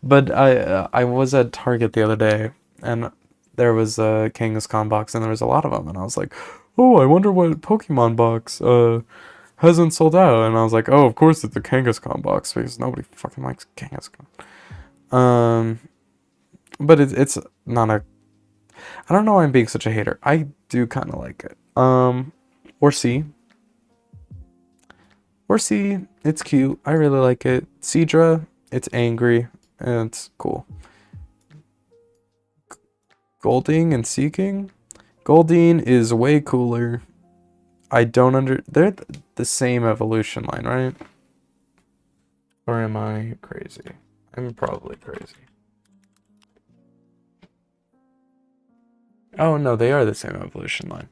But I was at Target the other day, and there was a Kangaskhan box, and there was a lot of them, and I was like, oh, I wonder what Pokemon box hasn't sold out. And I was like, oh, of course it's the Kangaskhan box, because nobody fucking likes Kangaskhan. But it's not a, I don't know why I'm being such a hater. I do kind of like it. Horsea, it's cute. I really like it. Seadra, it's angry, and it's cool. Golding and Seeking. Goldeen is way cooler. They're the same evolution line, right? Or am I crazy? I'm probably crazy. Oh no, they are the same evolution line.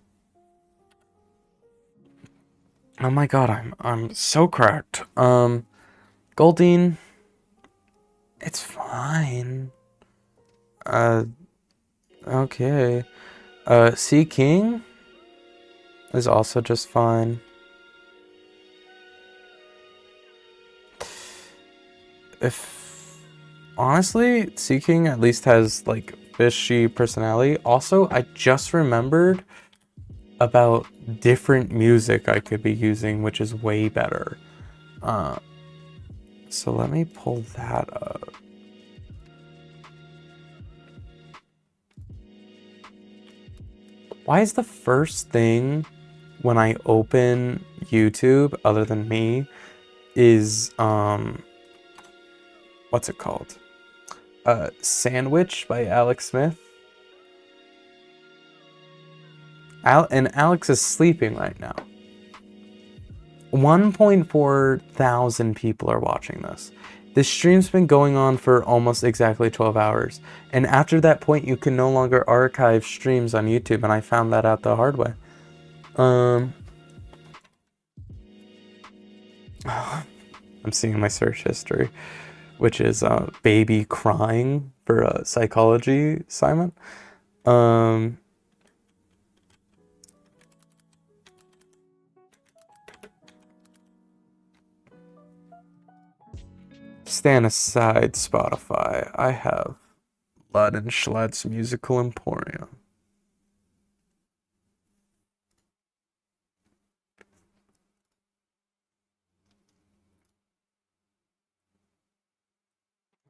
Oh my god, I'm so cracked. Goldeen, it's fine. Okay. Seaking is also just fine. Honestly, Seaking at least has like fishy personality. Also, I just remembered about different music I could be using, which is way better. So let me pull that up. Why is the first thing when I open YouTube, other than me, is what's it called? Sandwich by Alex Smith. And Alex is sleeping right now. 1.4 thousand people are watching this. This stream's been going on for almost exactly 12 hours. And after that point, you can no longer archive streams on YouTube, and I found that out the hard way. I'm seeing my search history, which is baby crying for a psychology assignment. Stand aside, Spotify. I have Lud and Schlad's Musical Emporium.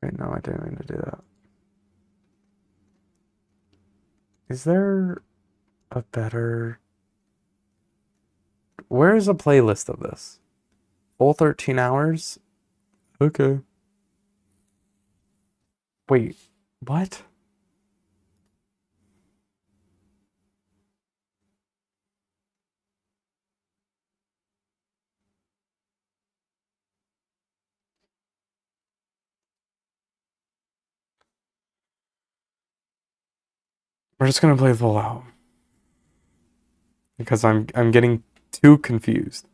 Wait, no, I didn't mean to do that. Is there a better... Where is a playlist of this? Full 13 hours? Okay. Wait, what? We're just gonna play full out. Because I'm getting too confused.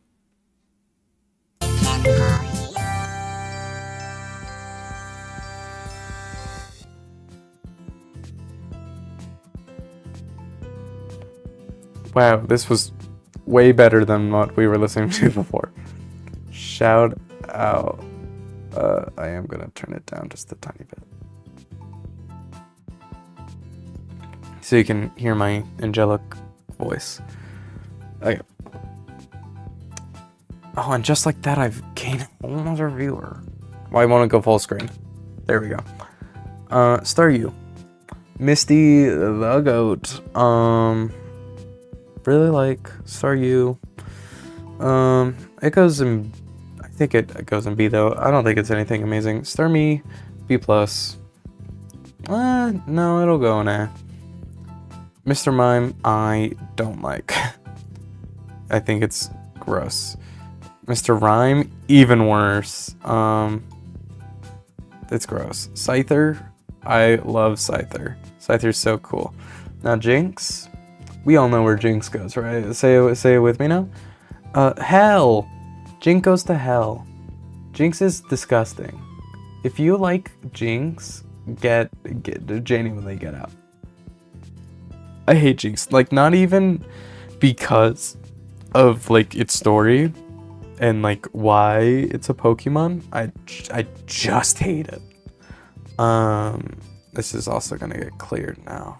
Wow, this was way better than what we were listening to before. Shout out. I am gonna turn it down just a tiny bit, so you can hear my angelic voice. Okay. Oh, and just like that, I've gained a whole other viewer. Well, I want to go full screen. There we go. Star U. Misty the Goat. Really like Star U. It goes in... I think it goes in B, though. I don't think it's anything amazing. Star Me, B+. No, it'll go in A. Mr. Mime, I don't like. I think it's gross. Mr. Rhyme, even worse. It's gross. Scyther, I love Scyther. Scyther's so cool. Now Jinx, we all know where Jinx goes, right? Say it with me now. Hell. Jinx goes to hell. Jinx is disgusting. If you like Jinx, genuinely get out. I hate Jinx. Like, not even because of, like, its story and, like, why it's a Pokemon. I just hate it. This is also gonna get cleared now.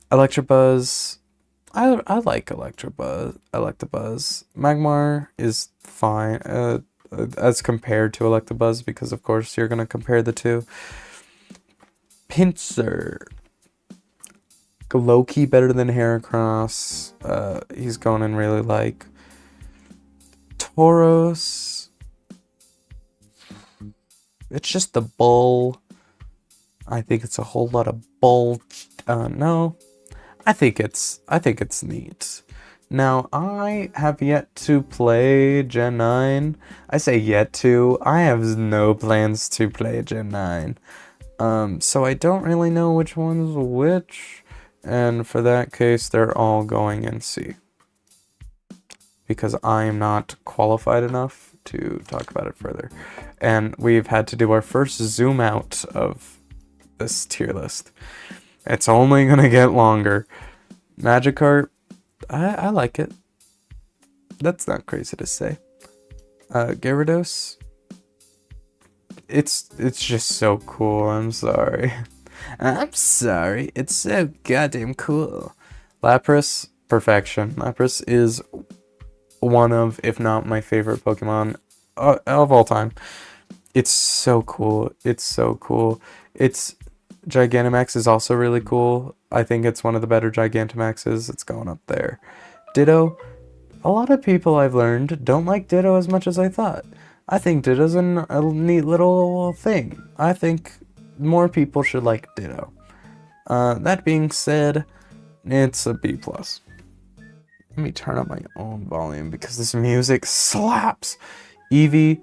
Electabuzz. I like Electabuzz. Magmar is fine as compared to Electabuzz, because of course you're gonna compare the two. Pinsir. Low-key better than Heracross. He's going in really like. Tauros. It's just the bull. I think it's a whole lot of bull. No. I think it's neat. Now, I have yet to play Gen 9. I say yet to. I have no plans to play Gen 9. So I don't really know which one's which. And for that case, they're all going in C. Because I'm not qualified enough to talk about it further. And we've had to do our first zoom out of this tier list. It's only gonna get longer. Magikarp, I like it. That's not crazy to say. Gyarados, it's just so cool. I'm sorry. I'm sorry. It's so goddamn cool. Lapras, perfection. Lapras is one of, if not my favorite Pokemon of all time. It's so cool. It's so cool. Gigantamax is also really cool. I think it's one of the better Gigantamaxes. It's going up there. Ditto. A lot of people I've learned don't like Ditto as much as I thought. I think Ditto's a neat little thing. I think more people should like Ditto. That being said, It's a B plus. Let me turn up my own volume because this music slaps. Eevee,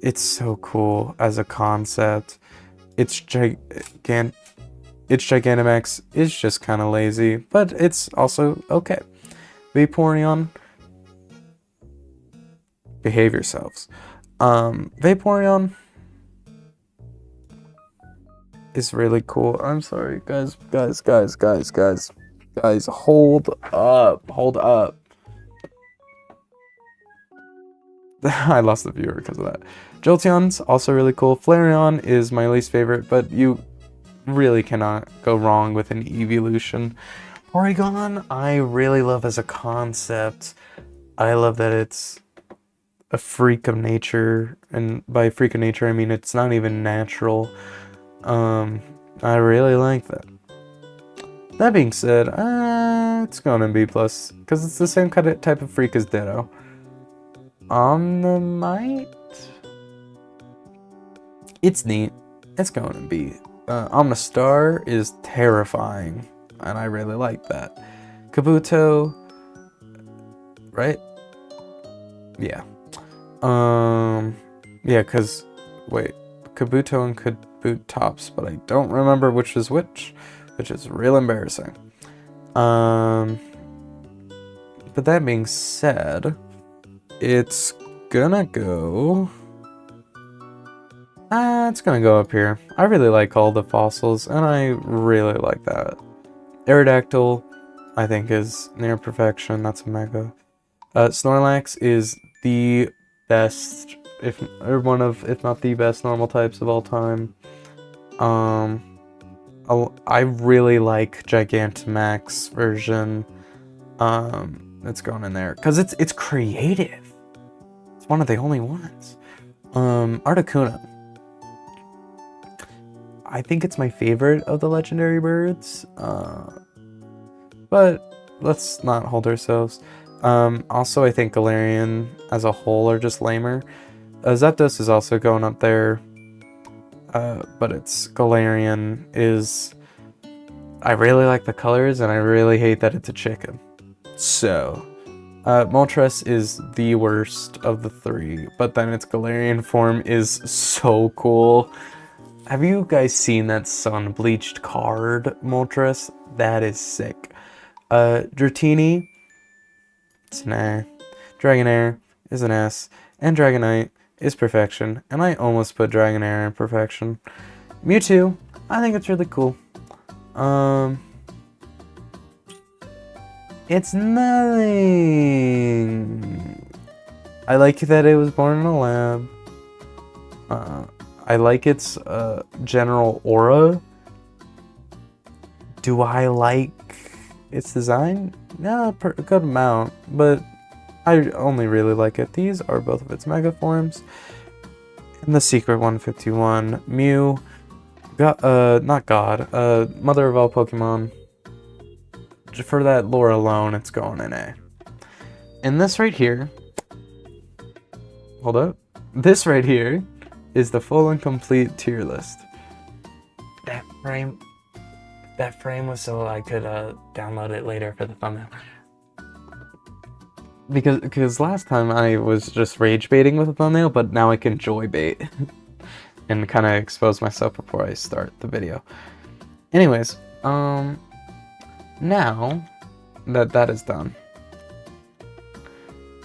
it's so cool as a concept. It's Gigantamax is just kind of lazy, but it's also okay. Vaporeon, behave yourselves. Vaporeon is really cool. I'm sorry, guys, hold up. I lost the viewer because of that. Jolteon's also really cool. Flareon is my least favorite, but you really cannot go wrong with an evolution. Porygon, I really love as a concept. I love that it's a freak of nature, and by freak of nature I mean it's not even natural. I really like that. That being said, it's going in B+, because it's the same kind of type of freak as Ditto. Omnimite? It's neat. It's going in B. Omnistar is terrifying, and I really like that. Kabuto, right? Yeah. Yeah, because, wait, Kabuto and Kabutops, but I don't remember which is which is real embarrassing. But that being said, it's gonna go... it's gonna go up here. I really like all the fossils, and I really like that. Aerodactyl, I think, is near perfection. That's a mega. Snorlax is the best, if not the best normal types of all time. I really like Gigantamax version. It's going in there because it's creative. It's one of the only ones. Articuno. I think it's my favorite of the legendary birds. But let's not hold ourselves. Also, I think Galarian as a whole are just lamer. Zapdos is also going up there. But it's Galarian is... I really like the colors, and I really hate that it's a chicken. So, Moltres is the worst of the three, but then its Galarian form is so cool. Have you guys seen that sun-bleached card, Moltres? That is sick. Dratini, it's an A. Dragonair is an S. And Dragonite is perfection. And I almost put Dragonair in perfection. Mewtwo, I think it's really cool. It's nothing. I like that it was born in a lab. I like its general aura. Do I like its design? Yeah, a good amount, but I only really like it. These are both of its mega forms. And the secret 151, Mew, not God, mother of all Pokemon. For that lore alone, it's going in A. And this right here, hold up, this right here is the full and complete tier list. That frame was so I could download it later for the thumbnail. Because last time I was just rage baiting with a thumbnail, but now I can joy bait and kind of expose myself before I start the video. Anyways, now that that is done,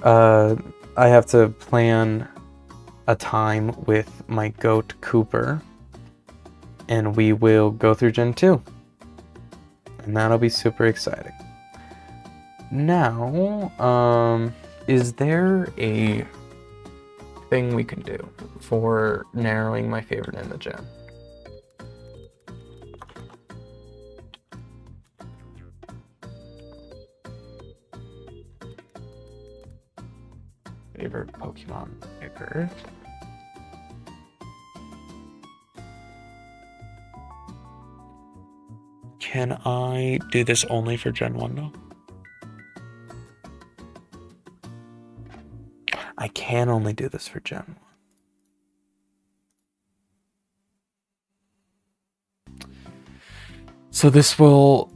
I have to plan a time with my goat Cooper, and we will go through Gen 2. And that'll be super exciting. Now, is there a thing we can do for narrowing my favorite in the gen? Favorite Pokemon picker. Can I do this only for Gen 1 though? I can only do this for Gen 1. So this will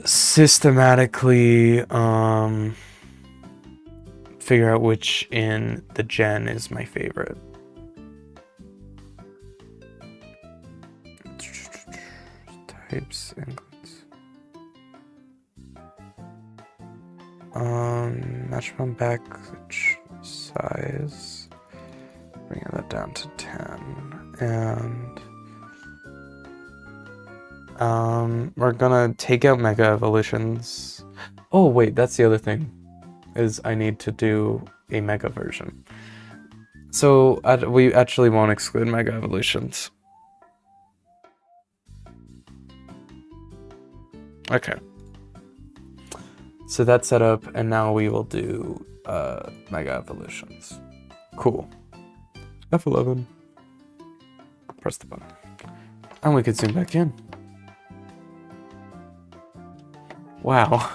systematically figure out which in the gen is my favorite. Types, includes. Maximum back size. Bringing that down to 10. And we're gonna take out Mega Evolutions. Oh wait, that's the other thing, is I need to do a Mega version. So we actually won't exclude Mega Evolutions. Okay. So that's set up, and now we will do Mega Evolutions. Cool. F11. Press the button. And we can zoom back in. Wow.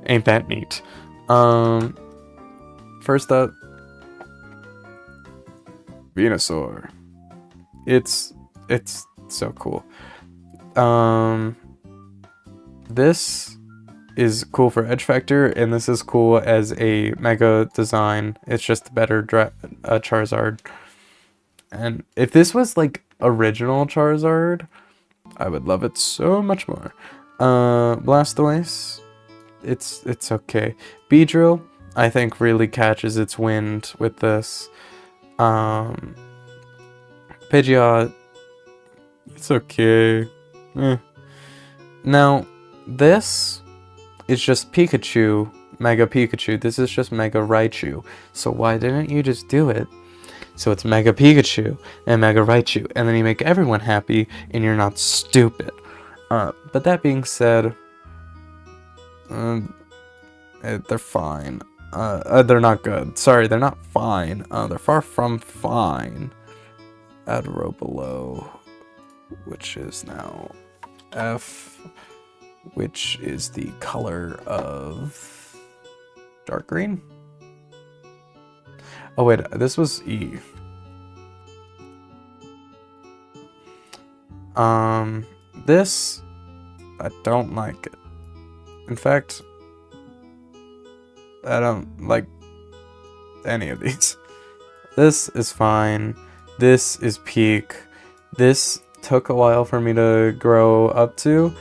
Ain't that neat. First up, Venusaur. It's so cool. This is cool for edge factor, and this is cool as a mega design. It's just a better Charizard. And if this was like original Charizard, I would love it so much more. Blastoise, it's okay. Beedrill, I think, really catches its wind with this. Pidgeot, it's okay. Now, this is just Pikachu, Mega Pikachu. This is just Mega Raichu. So why didn't you just do it? So it's Mega Pikachu and Mega Raichu, and then you make everyone happy, and you're not stupid. But that being said, they're fine. They're not good. Sorry, they're not fine. They're far from fine. Add row below, which is now F, which is the color of dark green. Oh wait, this was E. This, I don't like it. In fact, I don't like any of these. This is fine. This is peak. This took a while for me to grow up to,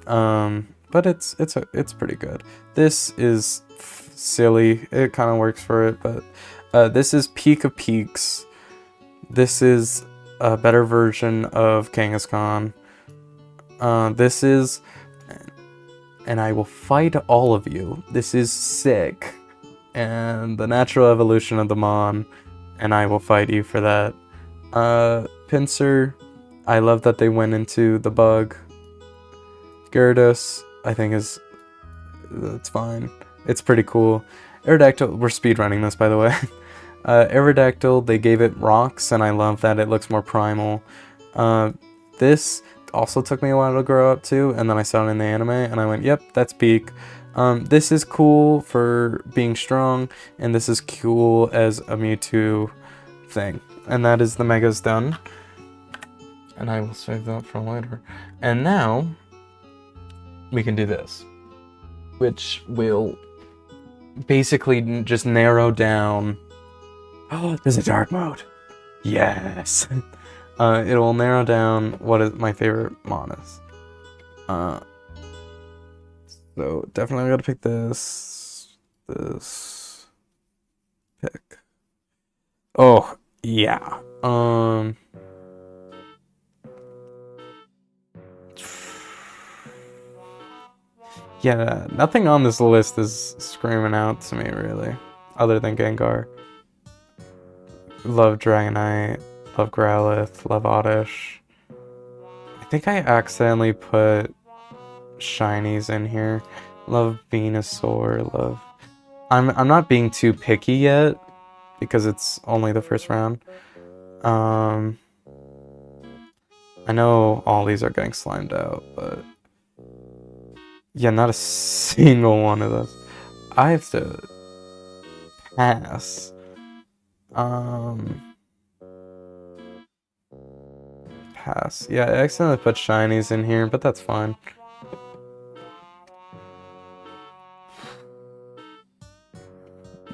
but it's pretty good. This is silly. It kind of works for it, but this is peak of peaks. This is a better version of Kangaskhan. This is, and I will fight all of you. This is sick, and the natural evolution of the Mon, and I will fight you for that. Pinsir, I love that they went into the bug. Gyarados, I think it's fine. It's pretty cool. Aerodactyl, we're speedrunning this, by the way. Aerodactyl, they gave it rocks, and I love that it looks more primal. This also took me a while to grow up to, and then I saw it in the anime, and I went, yep, that's peak. This is cool for being strong, and this is cool as a Mewtwo thing. And that is the Megas done. And I will save that for later. And now, we can do this, which will basically just narrow down. Oh, there's a dark mode. Yes. It will narrow down what is my favorite Mon is. So definitely gotta pick this. Pick. Oh yeah. Yeah, nothing on this list is screaming out to me, really. Other than Gengar. Love Dragonite. Love Growlithe. Love Oddish. I think I accidentally put shinies in here. Love Venusaur. Love... I'm not being too picky yet, because it's only the first round. I know all these are getting slimed out, but... yeah, not a single one of those. I have to pass. Pass. Yeah, I accidentally put shinies in here, but that's fine.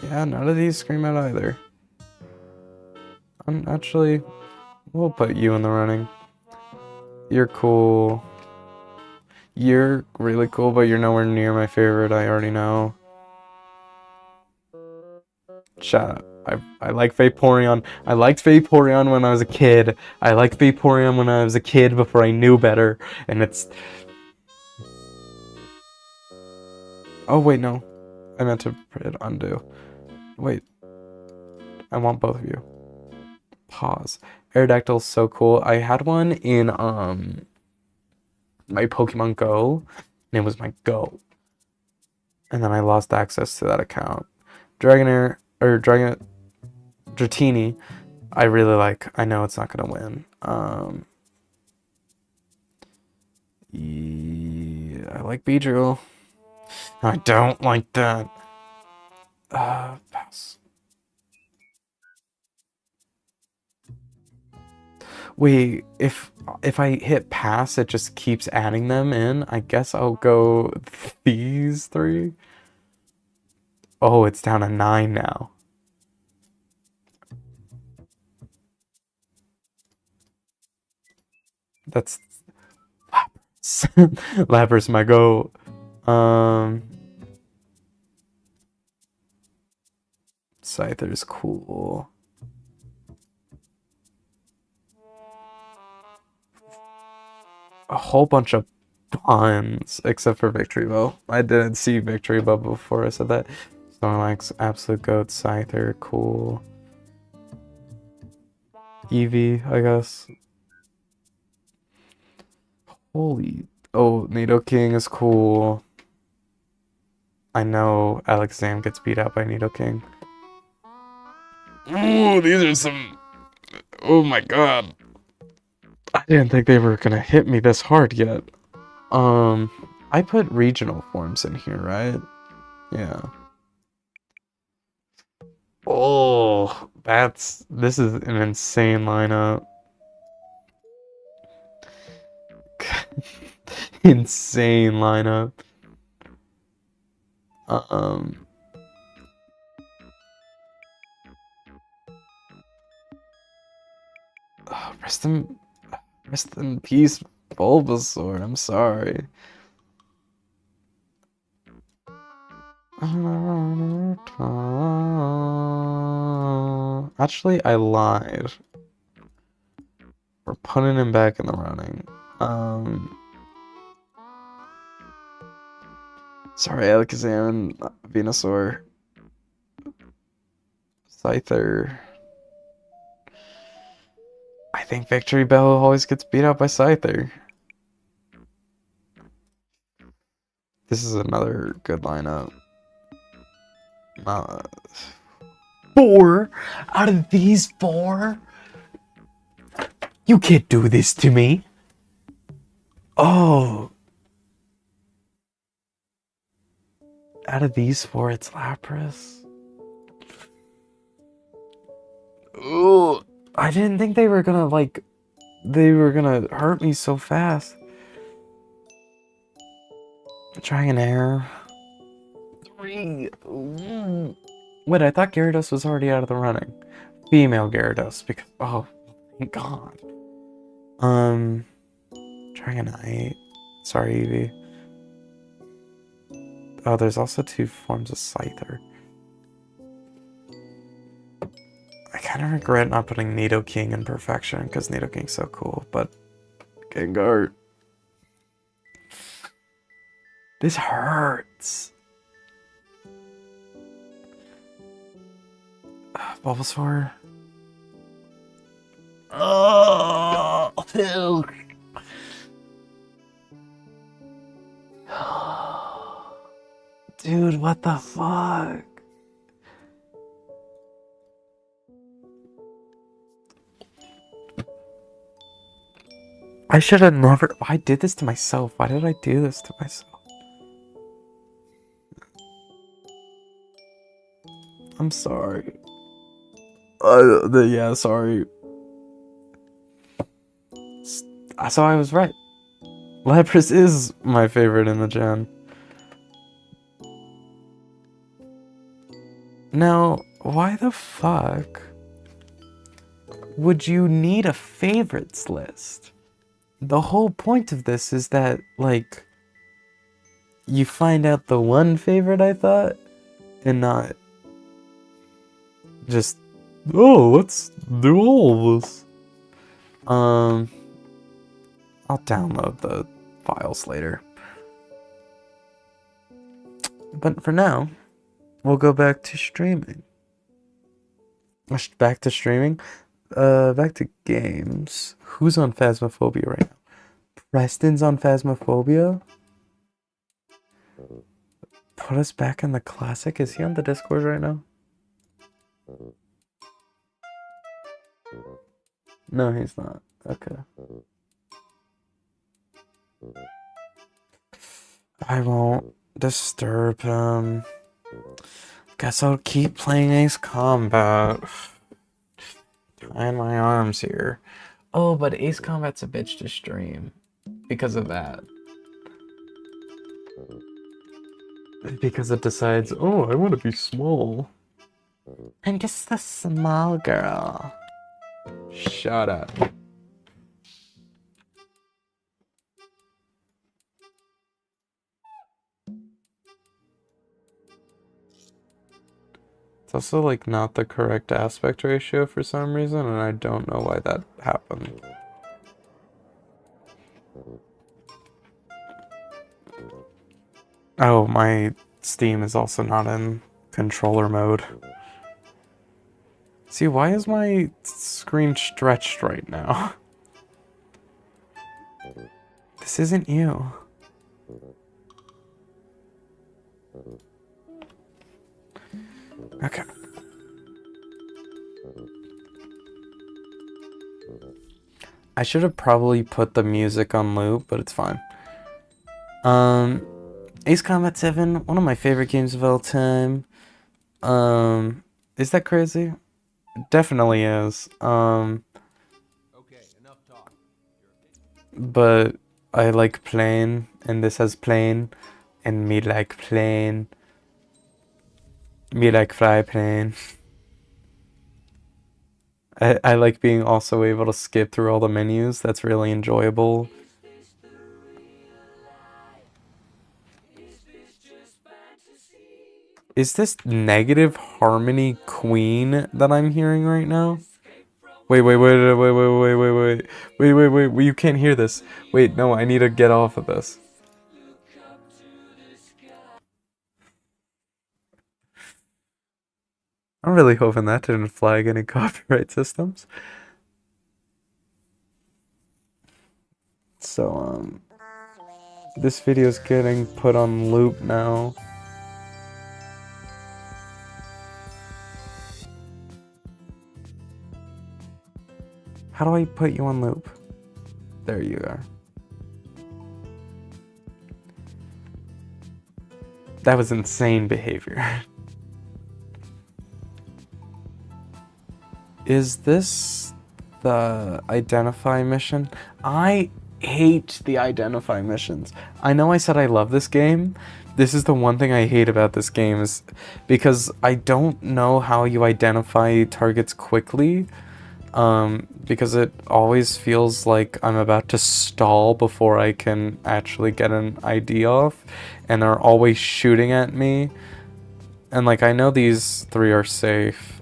Yeah, none of these scream out either. Actually, we'll put you in the running. You're cool. You're really cool, but you're nowhere near my favorite, I already know. Shut up. I like Vaporeon. I liked Vaporeon when I was a kid. I liked Vaporeon when I was a kid before I knew better. And it's... Oh, wait, no. I meant to hit undo. Wait. I want both of you. Pause. Aerodactyl's so cool. I had one in, my Pokemon Go. And it was my Go. And then I lost access to that account. Dragonair, or Dratini, I really like. I know it's not gonna win. Yeah, I like Beedrill. I don't like that. Pass. Wait, if I hit pass, it just keeps adding them in. I guess I'll go these three. Oh, it's down to 9 now. That's Lapras. Lapras my go. Scyther's cool. A whole bunch of puns, except for Victory Bow. I didn't see Victory Bow before I said that. Snorlax, Absolute Goat, Scyther, cool. Eevee, I guess. Holy... Oh, Nidoking is cool. I know Alakazam gets beat out by Nidoking. Ooh, these are some... Oh my god. I didn't think they were gonna hit me this hard yet. I put regional forms in here, right? Yeah. Oh, this is an insane lineup. Insane lineup. Rest in peace, Bulbasaur. I'm sorry. Actually, I lied. We're putting him back in the running. Sorry, Alakazam and Venusaur. Scyther. I think Victory Bell always gets beat out by Scyther. This is another good lineup. 4 out of these 4? You can't do this to me. Oh. Out of these 4, it's Lapras. Ooh. I didn't think they were gonna, hurt me so fast. Dragonair. 3. Wait, I thought Gyarados was already out of the running. Female Gyarados, because... Oh, thank God. Dragonite. Sorry, Eevee. Oh, there's also 2 forms of Scyther. I kind of regret not putting Nidoking in Perfection, because Nidoking's so cool, but... Gengar. This hurts. Bulbasaur. Oh, dude, what the fuck? I should have never... I did this to myself. Why did I do this to myself? I'm sorry. Yeah, sorry. So I was right. Lapras is my favorite in the gen. Now, why the fuck would you need a favorites list? The whole point of this is that, like, you find out the one favorite I thought, and not just, oh, let's do all of this. I'll download the files later. But for now, we'll go back to streaming. Back to streaming? Back to games. Who's on Phasmophobia right now? Preston's on Phasmophobia? Put us back in the classic? Is he on the Discord right now? No, he's not. Okay. I won't disturb him. Guess I'll keep playing Ace Combat. Tying my arms here. Oh, but Ace Combat's a bitch to stream. Because of that. Because it decides, oh, I want to be small. I'm just a small girl. Shut up. It's also like not the correct aspect ratio for some reason, and I don't know why that happened. Oh, my Steam is also not in controller mode. See, why is my screen stretched right now? This isn't you. Okay. I should have probably put the music on loop, but it's fine. Ace Combat 7, one of my favorite games of all time. Is that crazy? It definitely is. Okay, enough talk. But I like plain, and this has plain, and me like plain. Me like fry plain. I like being also able to skip through all the menus. That's really enjoyable. Is this negative harmony queen that I'm hearing right now? Wait, you can't hear this. Wait, no, I need to get off of this. I'm really hoping that didn't flag any copyright systems. So, this video's getting put on loop now. How do I put you on loop? There you are. That was insane behavior. Is this the identify mission? I hate the identify missions. I know I said I love this game. This is the one thing I hate about this game, is because I don't know how you identify targets quickly. Because it always feels like I'm about to stall before I can actually get an ID off, and they're always shooting at me. And like, I know these three are safe,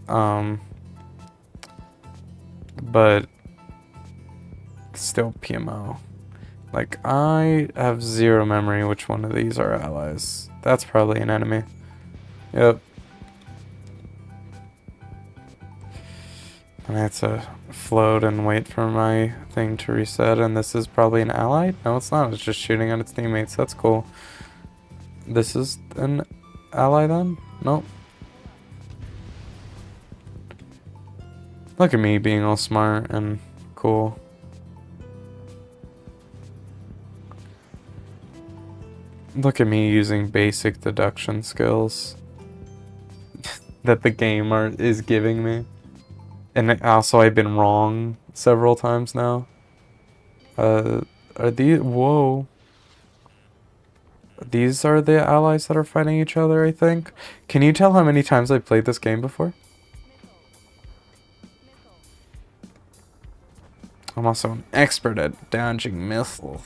but still PMO. Like, I have zero memory which one of these are allies. That's probably an enemy. Yep. I have to float and wait for my thing to reset, and this is probably an ally? No, it's not. It's just shooting at its teammates. That's cool. This is an ally then? Nope. Look at me being all smart and cool. Look at me using basic deduction skills that the game is giving me. And also, I've been wrong several times now. Are these... Whoa. these are the allies that are fighting each other, I think. Can you tell how many times I've played this game before? I'm also an expert at dodging missiles.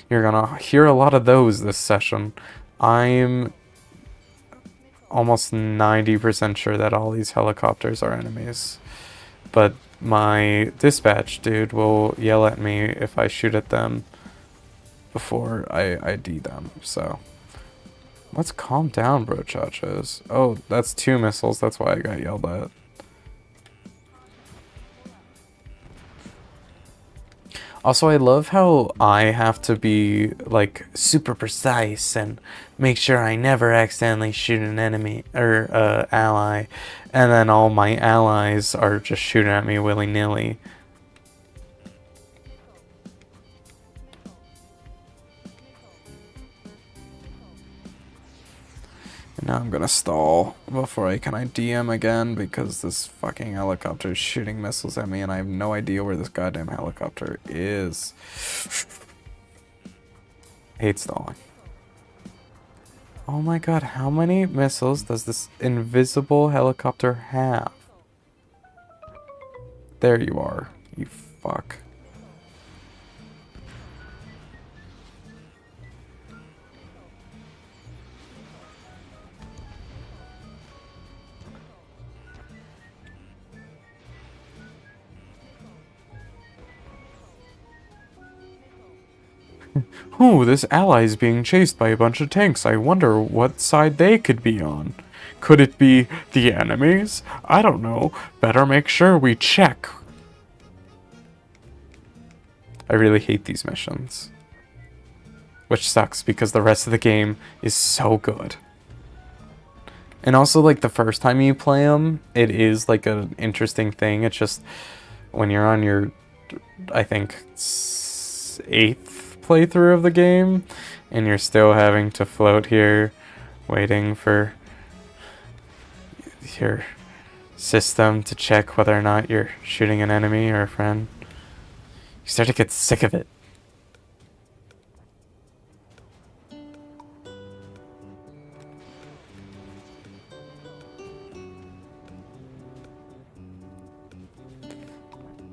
You're gonna hear a lot of those this session. I'm almost 90% sure that all these helicopters are enemies. But my dispatch dude will yell at me if I shoot at them before I ID them, so... Let's calm down, brochachos. Oh, that's 2 missiles, that's why I got yelled at. Also, I love how I have to be, like, super precise and make sure I never accidentally shoot an enemy, or, ally, and then all my allies are just shooting at me willy-nilly. And now I'm gonna stall before I can ID him again because this fucking helicopter is shooting missiles at me and I have no idea where this goddamn helicopter is. Hate stalling. Oh my god, how many missiles does this invisible helicopter have? There you are, you fuck. Ooh, this ally is being chased by a bunch of tanks. I wonder what side they could be on. Could it be the enemies? I don't know. Better make sure we check. I really hate these missions. Which sucks because the rest of the game is so good. And also, like, the first time you play them, it is, like, an interesting thing. It's just, when you're on your, I think, 8th playthrough of the game, and you're still having to float here, waiting for your system to check whether or not you're shooting an enemy or a friend. You start to get sick of it.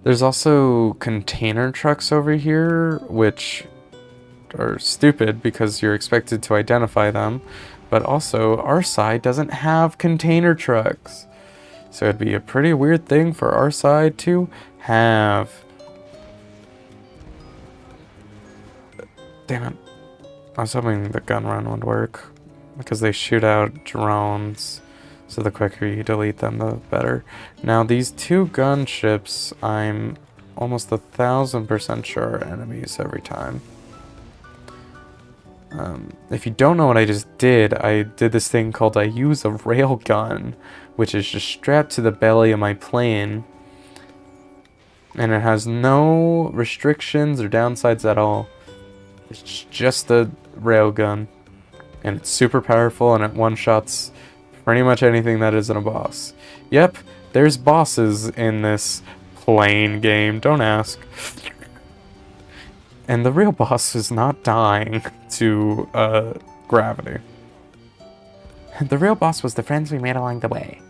There's also container trucks over here, which are stupid because you're expected to identify them, but also our side doesn't have container trucks. So it'd be a pretty weird thing for our side to have. Damn it. I was hoping the gun run would work because they shoot out drones. So the quicker you delete them, the better. Now these 2 gunships, I'm almost 1000% sure are enemies every time. If you don't know what I just did, I did this thing called I use a railgun, which is just strapped to the belly of my plane. And it has no restrictions or downsides at all. It's just a railgun. And it's super powerful and it one-shots pretty much anything that isn't a boss. Yep, there's bosses in this plane game, don't ask. And the real boss is not dying to gravity. The real boss was the friends we made along the way.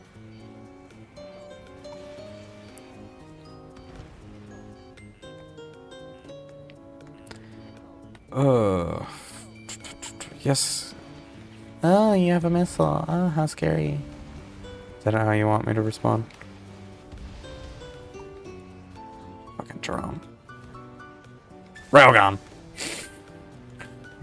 Yes. Oh, you have a missile. Oh, how scary. Is that how you want me to respond? Fucking drone. Railgun!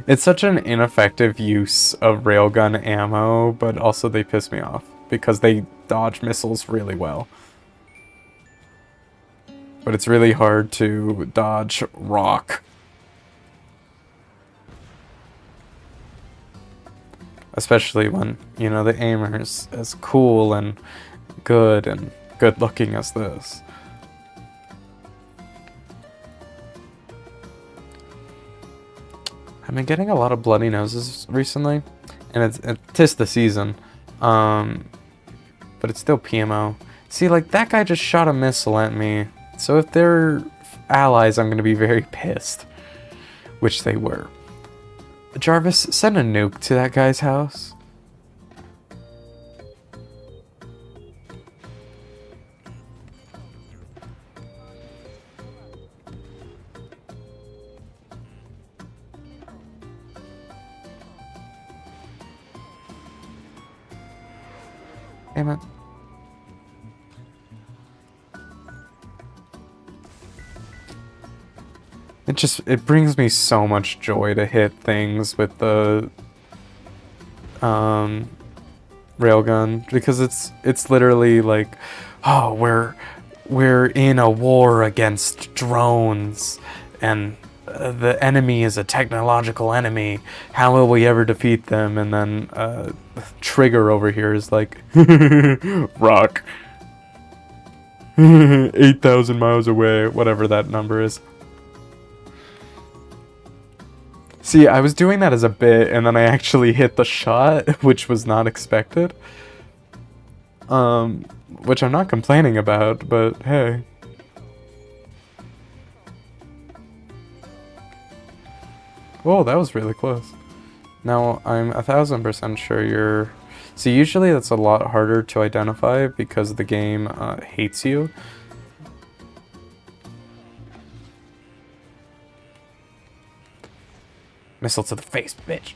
It's such an ineffective use of railgun ammo, but also they piss me off because they dodge missiles really well. But it's really hard to dodge rock. Especially when, you know, the aimer's as cool and good looking as this. I've been getting a lot of bloody noses recently, and it's 'tis the season, but it's still PMO. See, like, that guy just shot a missile at me, So if they're allies, I'm going to be very pissed. Which they were. Jarvis, send a nuke to that guy's house. Damn it. It brings me so much joy to hit things with the railgun, because it's literally like, oh, we're in a war against drones, and the enemy is a technological enemy. How will we ever defeat them? And then Trigger over here is like, rock. 8,000 miles away, whatever that number is. See, I was doing that as a bit, and then I actually hit the shot, which was not expected. Which I'm not complaining about, but hey. Whoa, that was really close. Now, I'm 1000% sure you're... See, usually that's a lot harder to identify because the game hates you. Missile to the face, bitch.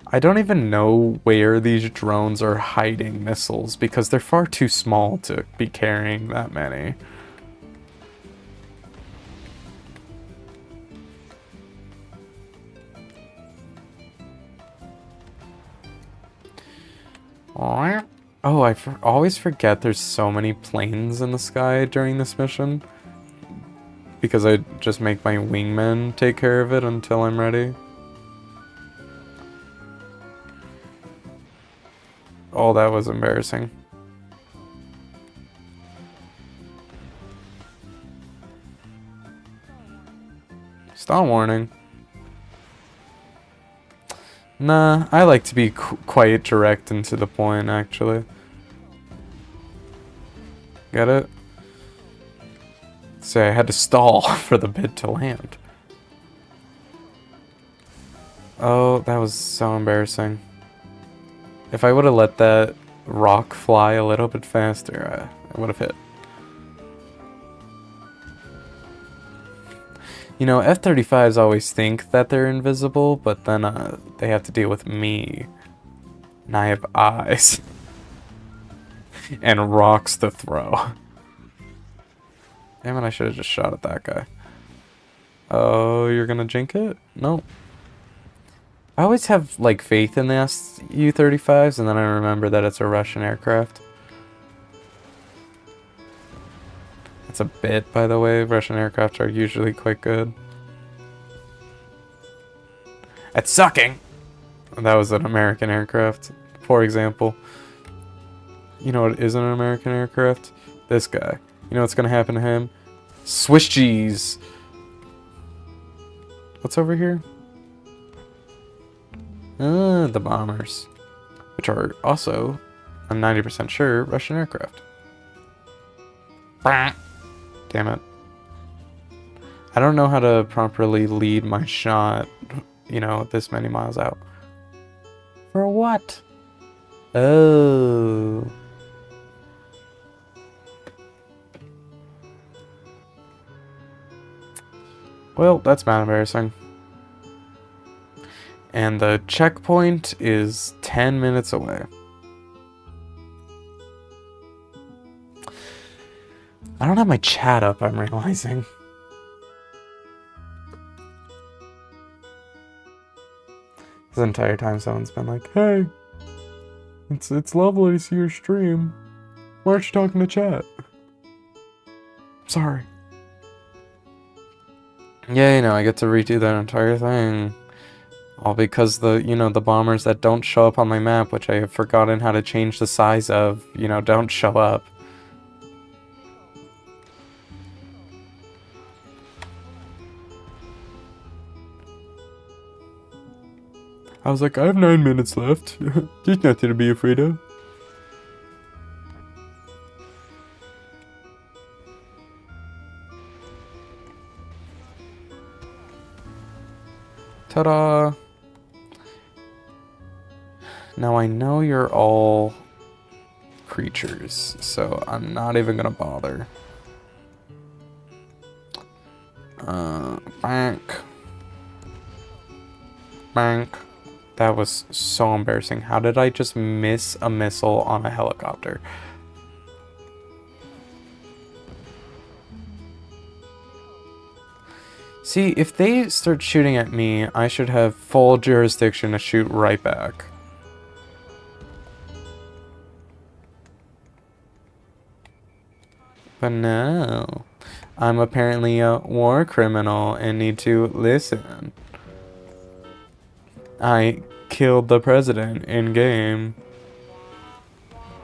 I don't even know where these drones are hiding missiles because they're far too small to be carrying that many. Oh, I always forget there's so many planes in the sky during this mission. Because I just make my wingmen take care of it until I'm ready. Oh, that was embarrassing. Stall warning. Nah, I like to be quite direct and to the point, actually. Get it? So I had to stall for the bid to land. Oh, that was so embarrassing. If I would have let that rock fly a little bit faster, I would have hit. You know, F-35s always think that they're invisible, but then they have to deal with me. And I have eyes. And rocks to throw. Damn it, I should have just shot at that guy. Oh, you're gonna jink it? Nope. I always have, like, faith in the Su-35s, and then I remember that it's a Russian aircraft. That's a bit, by the way. Russian aircraft are usually quite good at sucking. That was an American aircraft, for example. You know what isn't an American aircraft? This guy. You know what's gonna happen to him? Swiss cheese. What's over here? The bombers. Which are also, I'm 90% sure, Russian aircraft. Damn it. I don't know how to properly lead my shot, you know, this many miles out. For what? Oh. Well, that's bad embarrassing. And the checkpoint is 10 minutes away. I don't have my chat up, I'm realizing. This entire time someone's been like, hey, it's lovely to see your stream. Why aren't you talking to chat? Sorry. Yeah, you know, I get to redo that entire thing. All because the bombers that don't show up on my map, which I have forgotten how to change the size of, you know, don't show up. I was like, I have 9 minutes left. There's nothing to be afraid of. Ta-da! Now I know you're all creatures, so I'm not even gonna bother. Bank. Bank. That was so embarrassing. How did I just miss a missile on a helicopter? See, if they start shooting at me, I should have full jurisdiction to shoot right back. But no. I'm apparently a war criminal and need to listen. I killed the president in-game.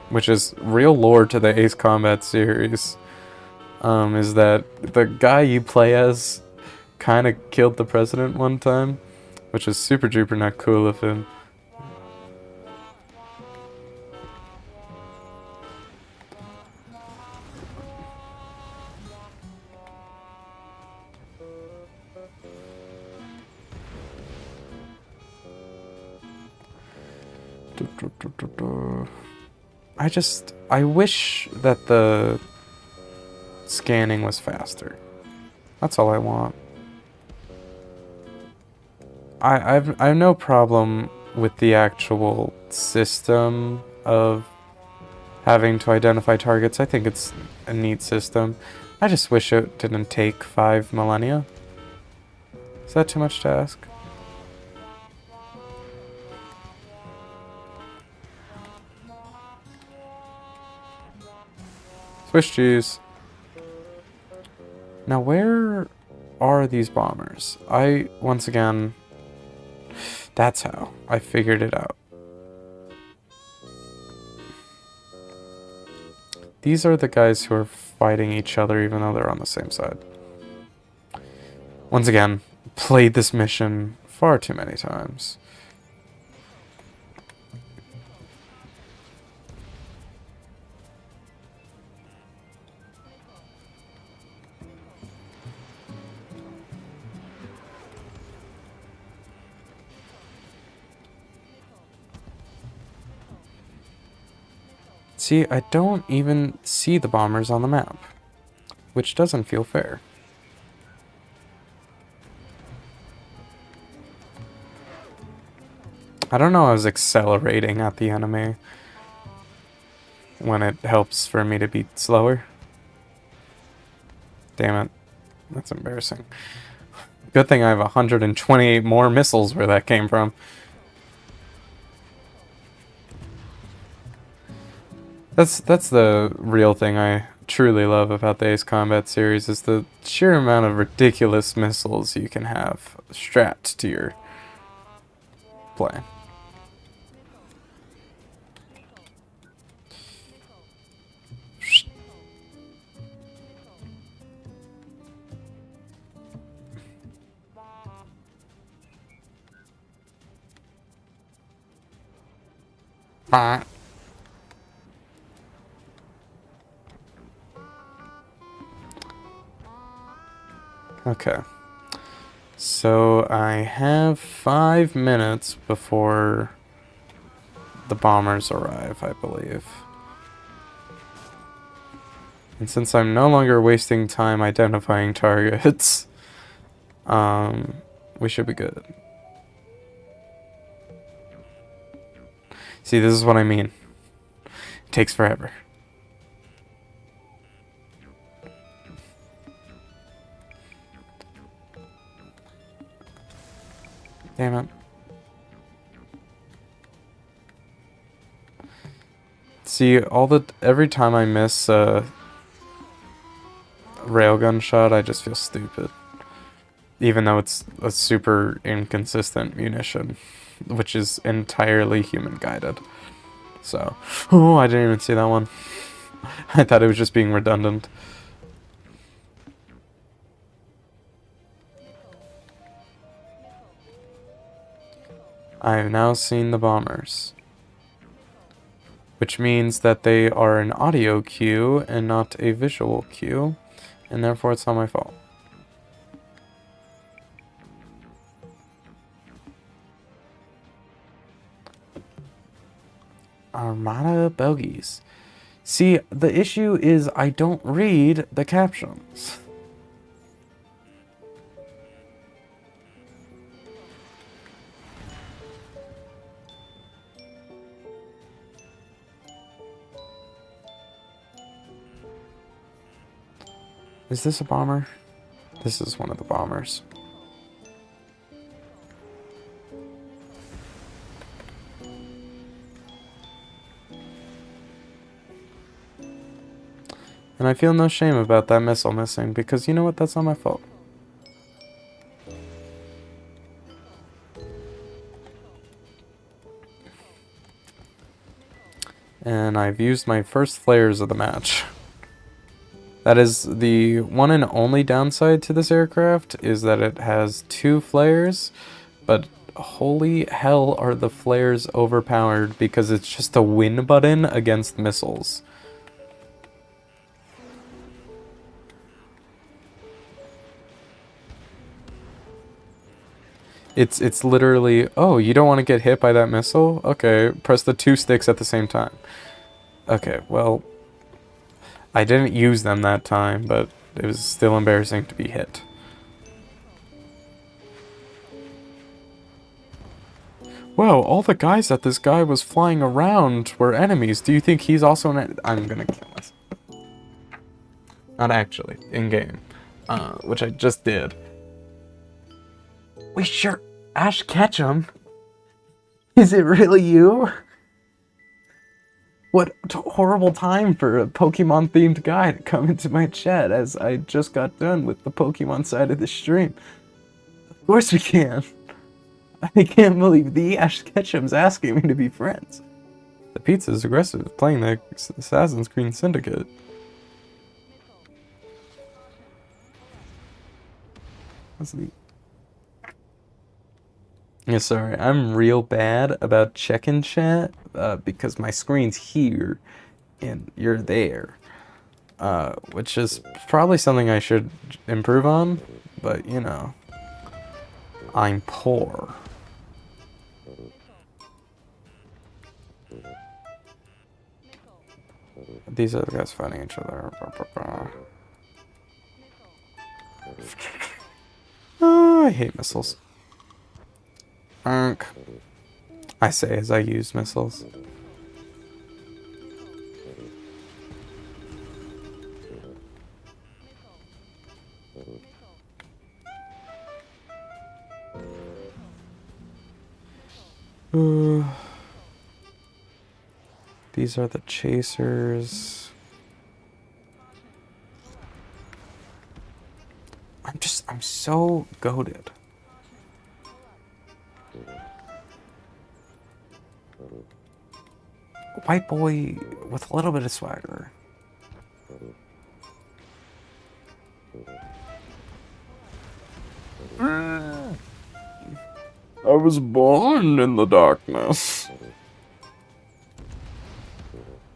Which is real lore to the Ace Combat series. Is that the guy you play as kind of killed the president one time, which is super duper not cool of him. I wish that the scanning was faster. That's all I want. I have no problem with the actual system of having to identify targets. I think it's a neat system. I just wish it didn't take 5 millennia. Is that too much to ask? Swiss cheese. Now where are these bombers? Once again, that's how I figured it out. These are the guys who are fighting each other even though they're on the same side. Once again, played this mission far too many times. See, I don't even see the bombers on the map, which doesn't feel fair. I don't know, I was accelerating at the enemy when it helps for me to be slower. Damn it. That's embarrassing. Good thing I have 128 more missiles where that came from. That's the real thing I truly love about the Ace Combat series, is the sheer amount of ridiculous missiles you can have strapped to your plane. Okay. So I have 5 minutes before the bombers arrive, I believe. And since I'm no longer wasting time identifying targets, we should be good. See, this is what I mean. It takes forever. Damn it. See, every time I miss a railgun shot, I just feel stupid. Even though it's a super inconsistent munition, which is entirely human guided. So, oh, I didn't even see that one. I thought it was just being redundant. I have now seen the bombers, which means that they are an audio cue and not a visual cue, and therefore it's not my fault. Armada bogies. See, the issue is I don't read the captions. Is this a bomber? This is one of the bombers. And I feel no shame about that missile missing, because you know what? That's not my fault. And I've used my first flares of the match. That is the one and only downside to this aircraft, is that it has 2 flares, but holy hell are the flares overpowered because it's just a win button against missiles. It's literally, oh, you don't want to get hit by that missile? Okay, press the 2 sticks at the same time. Okay, well, I didn't use them that time, but it was still embarrassing to be hit. Wow, all the guys that this guy was flying around were enemies. Do you think he's also an I'm gonna kill myself. Not actually, in-game. Which I just did. Wait, sure. Ash Ketchum? Is it really you? What horrible time for a Pokemon-themed guy to come into my chat as I just got done with the Pokemon side of the stream. Of course we can. I can't believe the Ash Ketchum's asking me to be friends. The pizza's aggressive, playing the Assassin's Creed Syndicate. What's the... Yeah, sorry, I'm real bad about checking chat because my screen's here and you're there. Which is probably something I should improve on, but you know, I'm poor. These are the guys fighting each other. Oh, I hate missiles. I say as I use missiles. These are the chasers. I'm so goated. White boy with a little bit of swagger. I was born in the darkness.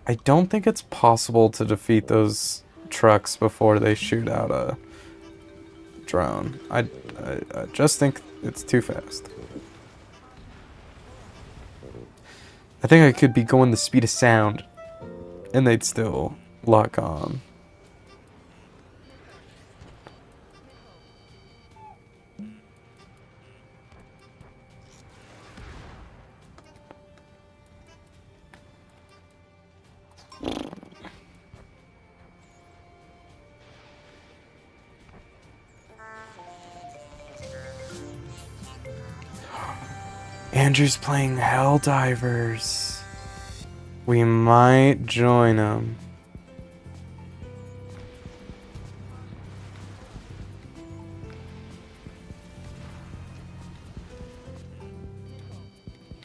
I don't think it's possible to defeat those trucks before they shoot out a drone. I just think it's too fast. I think I could be going the speed of sound and they'd still lock on. Andrew's playing Helldivers. We might join him.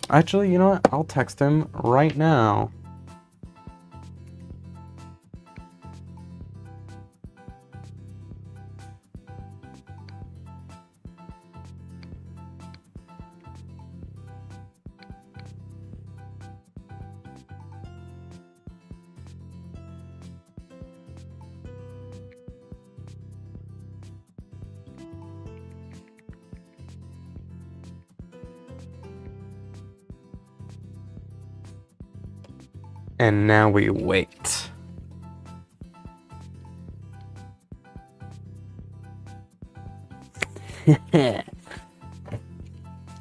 Actually, you know what? I'll text him right now. And now we wait.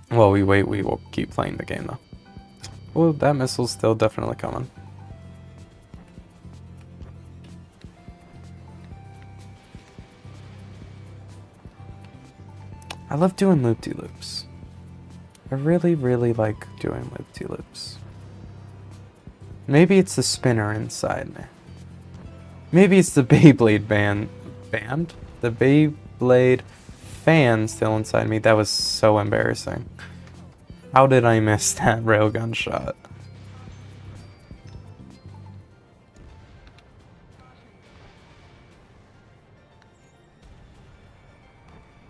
While we wait, we will keep playing the game though. Well, that missile's still definitely coming. I love doing loop-de-loops. I really, really like doing loop-de-loops. Maybe it's the spinner inside me. Maybe it's the Beyblade band? The Beyblade fan still inside me. That was so embarrassing. How did I miss that railgun shot?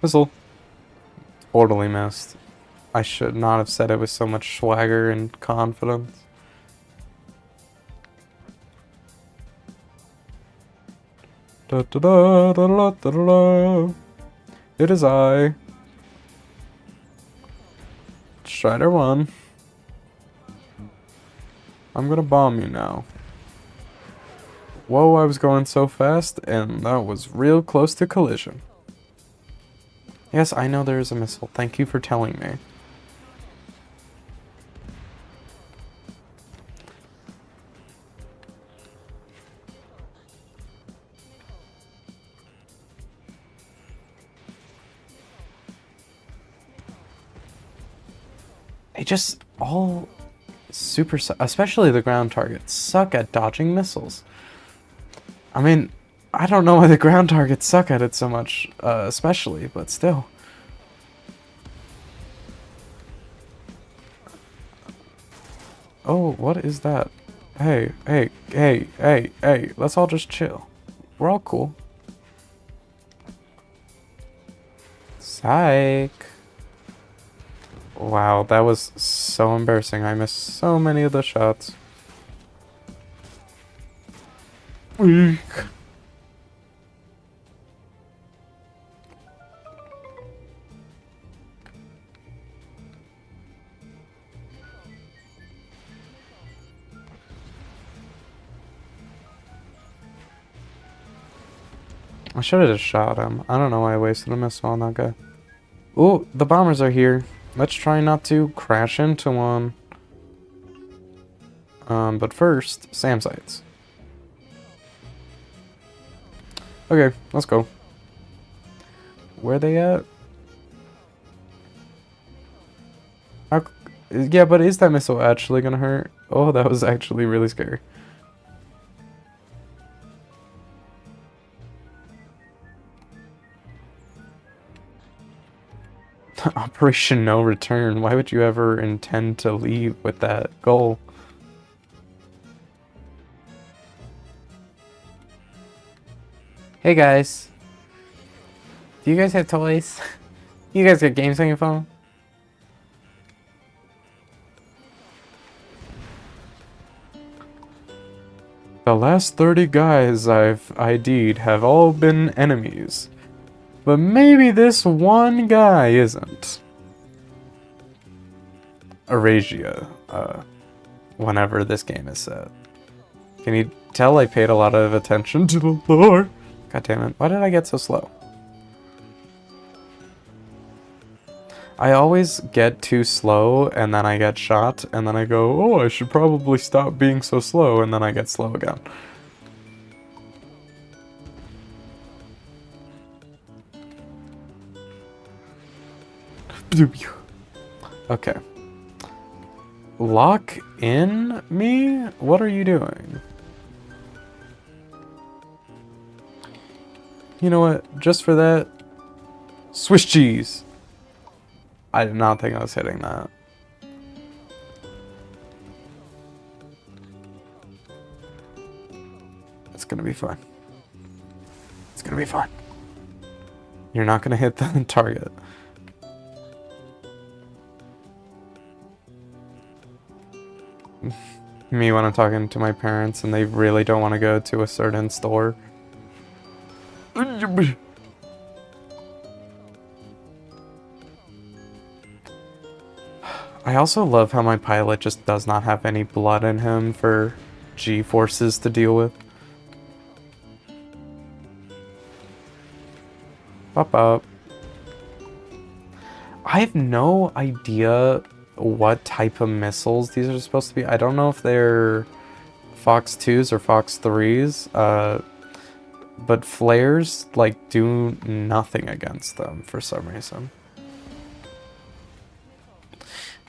Whistle. Totally missed. I should not have said it with so much swagger and confidence. Da, da, da, da, da, da, da. It is I, Strider 1. I'm gonna bomb you now. Whoa, I was going so fast, and that was real close to collision. Yes, I know there is a missile. Thank you for telling me. They just all especially the ground targets, suck at dodging missiles. I mean, I don't know why the ground targets suck at it so much, especially, but still. Oh, what is that? Hey, hey, hey, hey, hey, let's all just chill. We're all cool. Psych. Wow, that was so embarrassing. I missed so many of the shots. Eek. I should have just shot him. I don't know why I wasted a missile on that guy. Ooh, the bombers are here. Let's try not to crash into one. But first, SAM sites. Okay, let's go. Where they at? Yeah, but is that missile actually gonna hurt? Oh, that was actually really scary. Operation No Return. Why would you ever intend to leave with that goal? Hey guys. Do you guys have toys? You guys got games on your phone? The last 30 guys I've ID'd have all been enemies. But maybe this one guy isn't. Erasia, whenever this game is set. Can you tell I paid a lot of attention to the lore? God damn it, why did I get so slow? I always get too slow and then I get shot and then I go, oh, I should probably stop being so slow, and then I get slow again. Okay. Lock in me? What are you doing? You know what? Just for that, Swiss cheese. I did not think I was hitting that. It's gonna be fun. It's gonna be fun. You're not gonna hit the target. Me when I'm talking to my parents and they really don't want to go to a certain store. I also love how my pilot just does not have any blood in him for G-forces to deal with. Pop up. I have no idea what type of missiles these are supposed to be. I don't know if they're Fox 2s or Fox 3s, but flares, like, do nothing against them for some reason.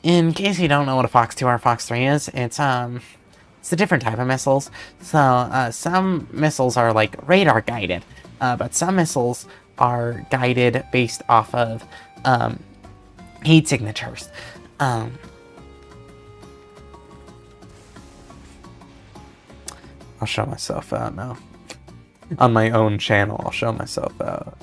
In case you don't know what a Fox 2 or a Fox 3 is, it's a different type of missiles. So, some missiles are, like, radar guided, but some missiles are guided based off of, heat signatures. I'll show myself out now. On my own channel, I'll show myself out.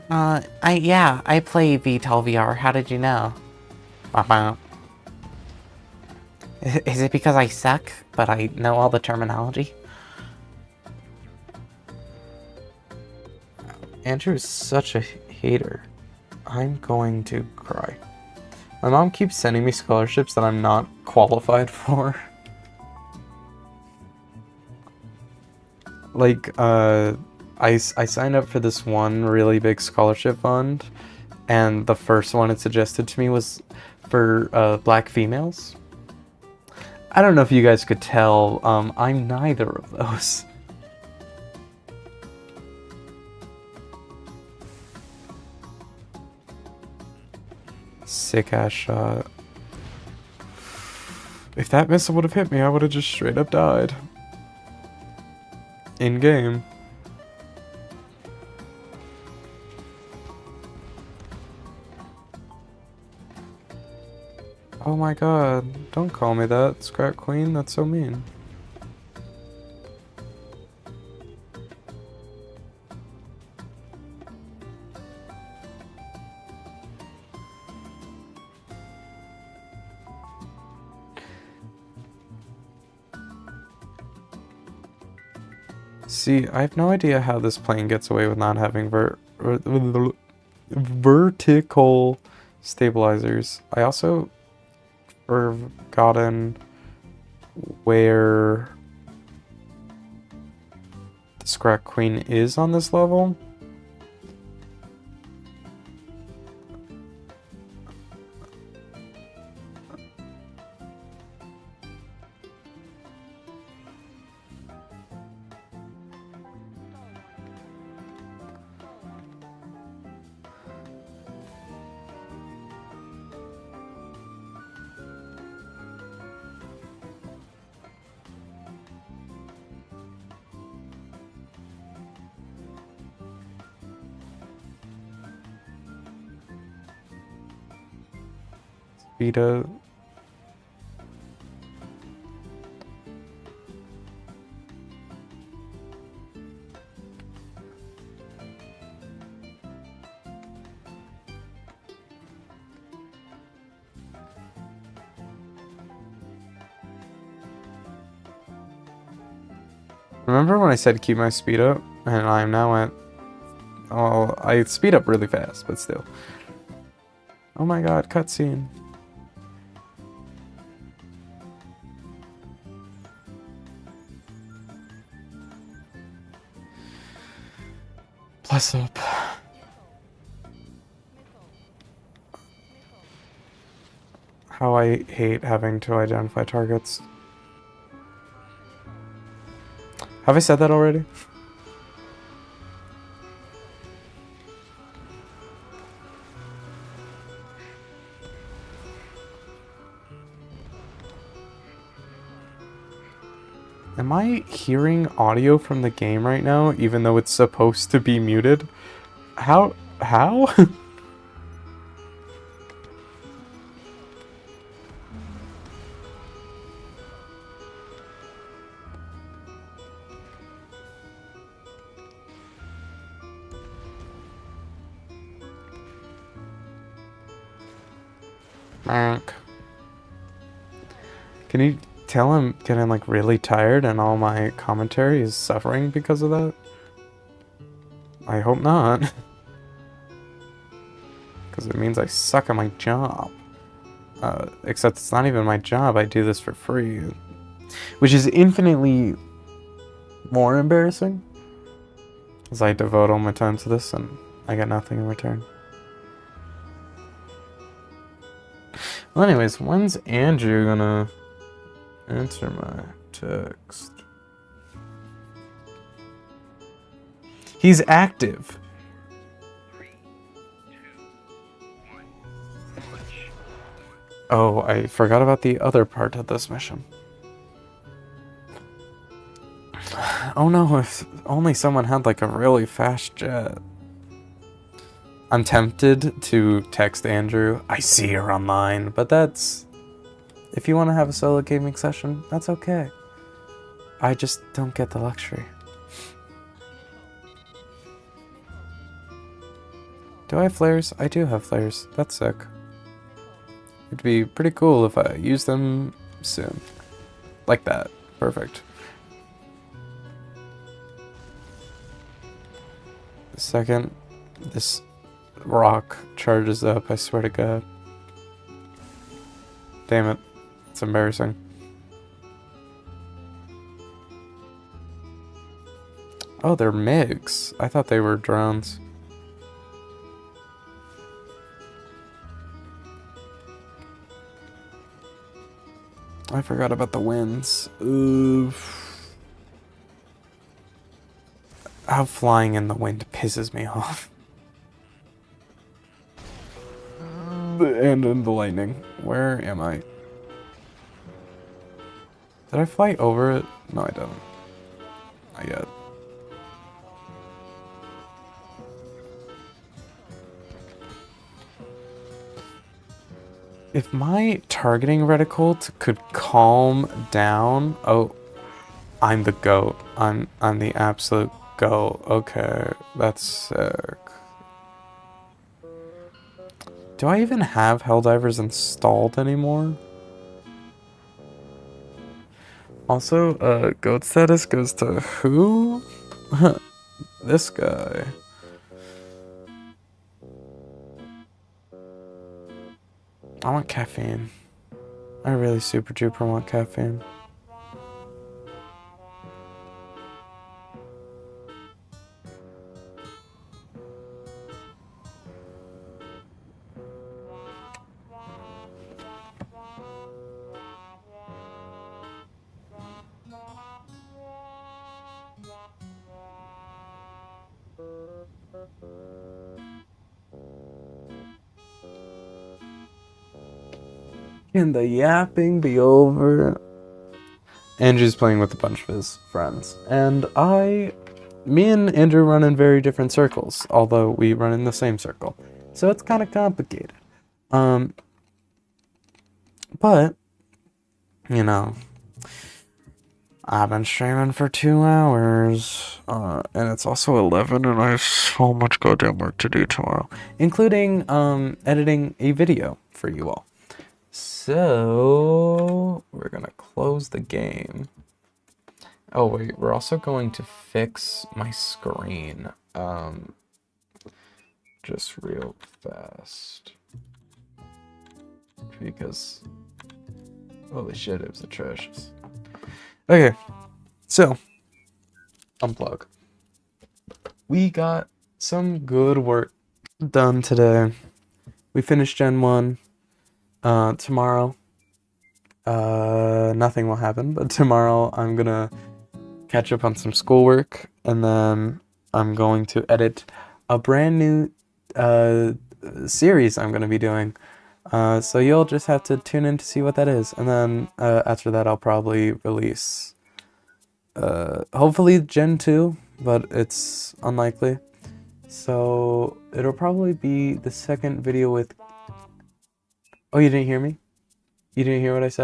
I play VTOL VR. How did you know? Is it because I suck, but I know all the terminology? Andrew is such a hater. I'm going to cry. My mom keeps sending me scholarships that I'm not qualified for. Like, I signed up for this one really big scholarship fund, and the first one it suggested to me was for black females. I don't know if you guys could tell, I'm neither of those. Sick ass shot. If that missile would have hit me, I would have just straight up died. In game. Oh my god, don't call me that, Scrap Queen, that's so mean. See, I have no idea how this plane gets away with not having vertical stabilizers. I also forgotten where the Scrap Queen is on this level. Speedo. Remember when I said keep my speed up? And I'm now at... Oh, I speed up really fast, but still. Oh my god, cutscene. Bless up. How I hate having to identify targets. Have I said that already? Am I hearing audio from the game right now, even though it's supposed to be muted? How? Can you tell I'm getting like really tired and all my commentary is suffering because of that? I hope not. Because it means I suck at my job. Except it's not even my job. I do this for free. Which is infinitely more embarrassing. As I devote all my time to this and I get nothing in return. Well, anyways, when's Andrew gonna answer my text? He's active. Oh, I forgot about the other part of this mission. Oh no, if only someone had like a really fast jet. I'm tempted to text Andrew, I see you're online, but that's... If you want to have a solo gaming session, that's okay. I just don't get the luxury. Do I have flares? I do have flares. That's sick. It'd be pretty cool if I use them soon. Like that. Perfect. The second this rock charges up, I swear to God. Damn it. It's embarrassing. Oh, they're MiGs. I thought they were drones. I forgot about the winds. Oof. How flying in the wind pisses me off. And in the lightning. Where am I? Did I fly over it? No, I didn't. Not yet. If my targeting reticle could calm down... Oh, I'm the GOAT. I'm the absolute GOAT. Okay, that's sick. Do I even have Helldivers installed anymore? Also, GOAT status goes to who? This guy. I want caffeine. I really super duper want caffeine. Can the yapping be over? Andrew's playing with a bunch of his friends. And me and Andrew run in very different circles, although we run in the same circle. So it's kind of complicated. But, you know, I've been streaming for 2 hours, and it's also 11, and I have so much goddamn work to do tomorrow, including editing a video for you all. So we're gonna close the game. Oh wait, we're also going to fix my screen, just real fast, because holy shit, it was atrocious. Okay, so unplug. We got some good work done today. We finished Gen 1. Tomorrow, nothing will happen, but tomorrow I'm gonna catch up on some schoolwork, and then I'm going to edit a brand new, series I'm gonna be doing. So you'll just have to tune in to see what that is, and then, after that I'll probably release, hopefully Gen 2, but it's unlikely. So it'll probably be the second video with... Oh, you didn't hear me? You didn't hear what I said?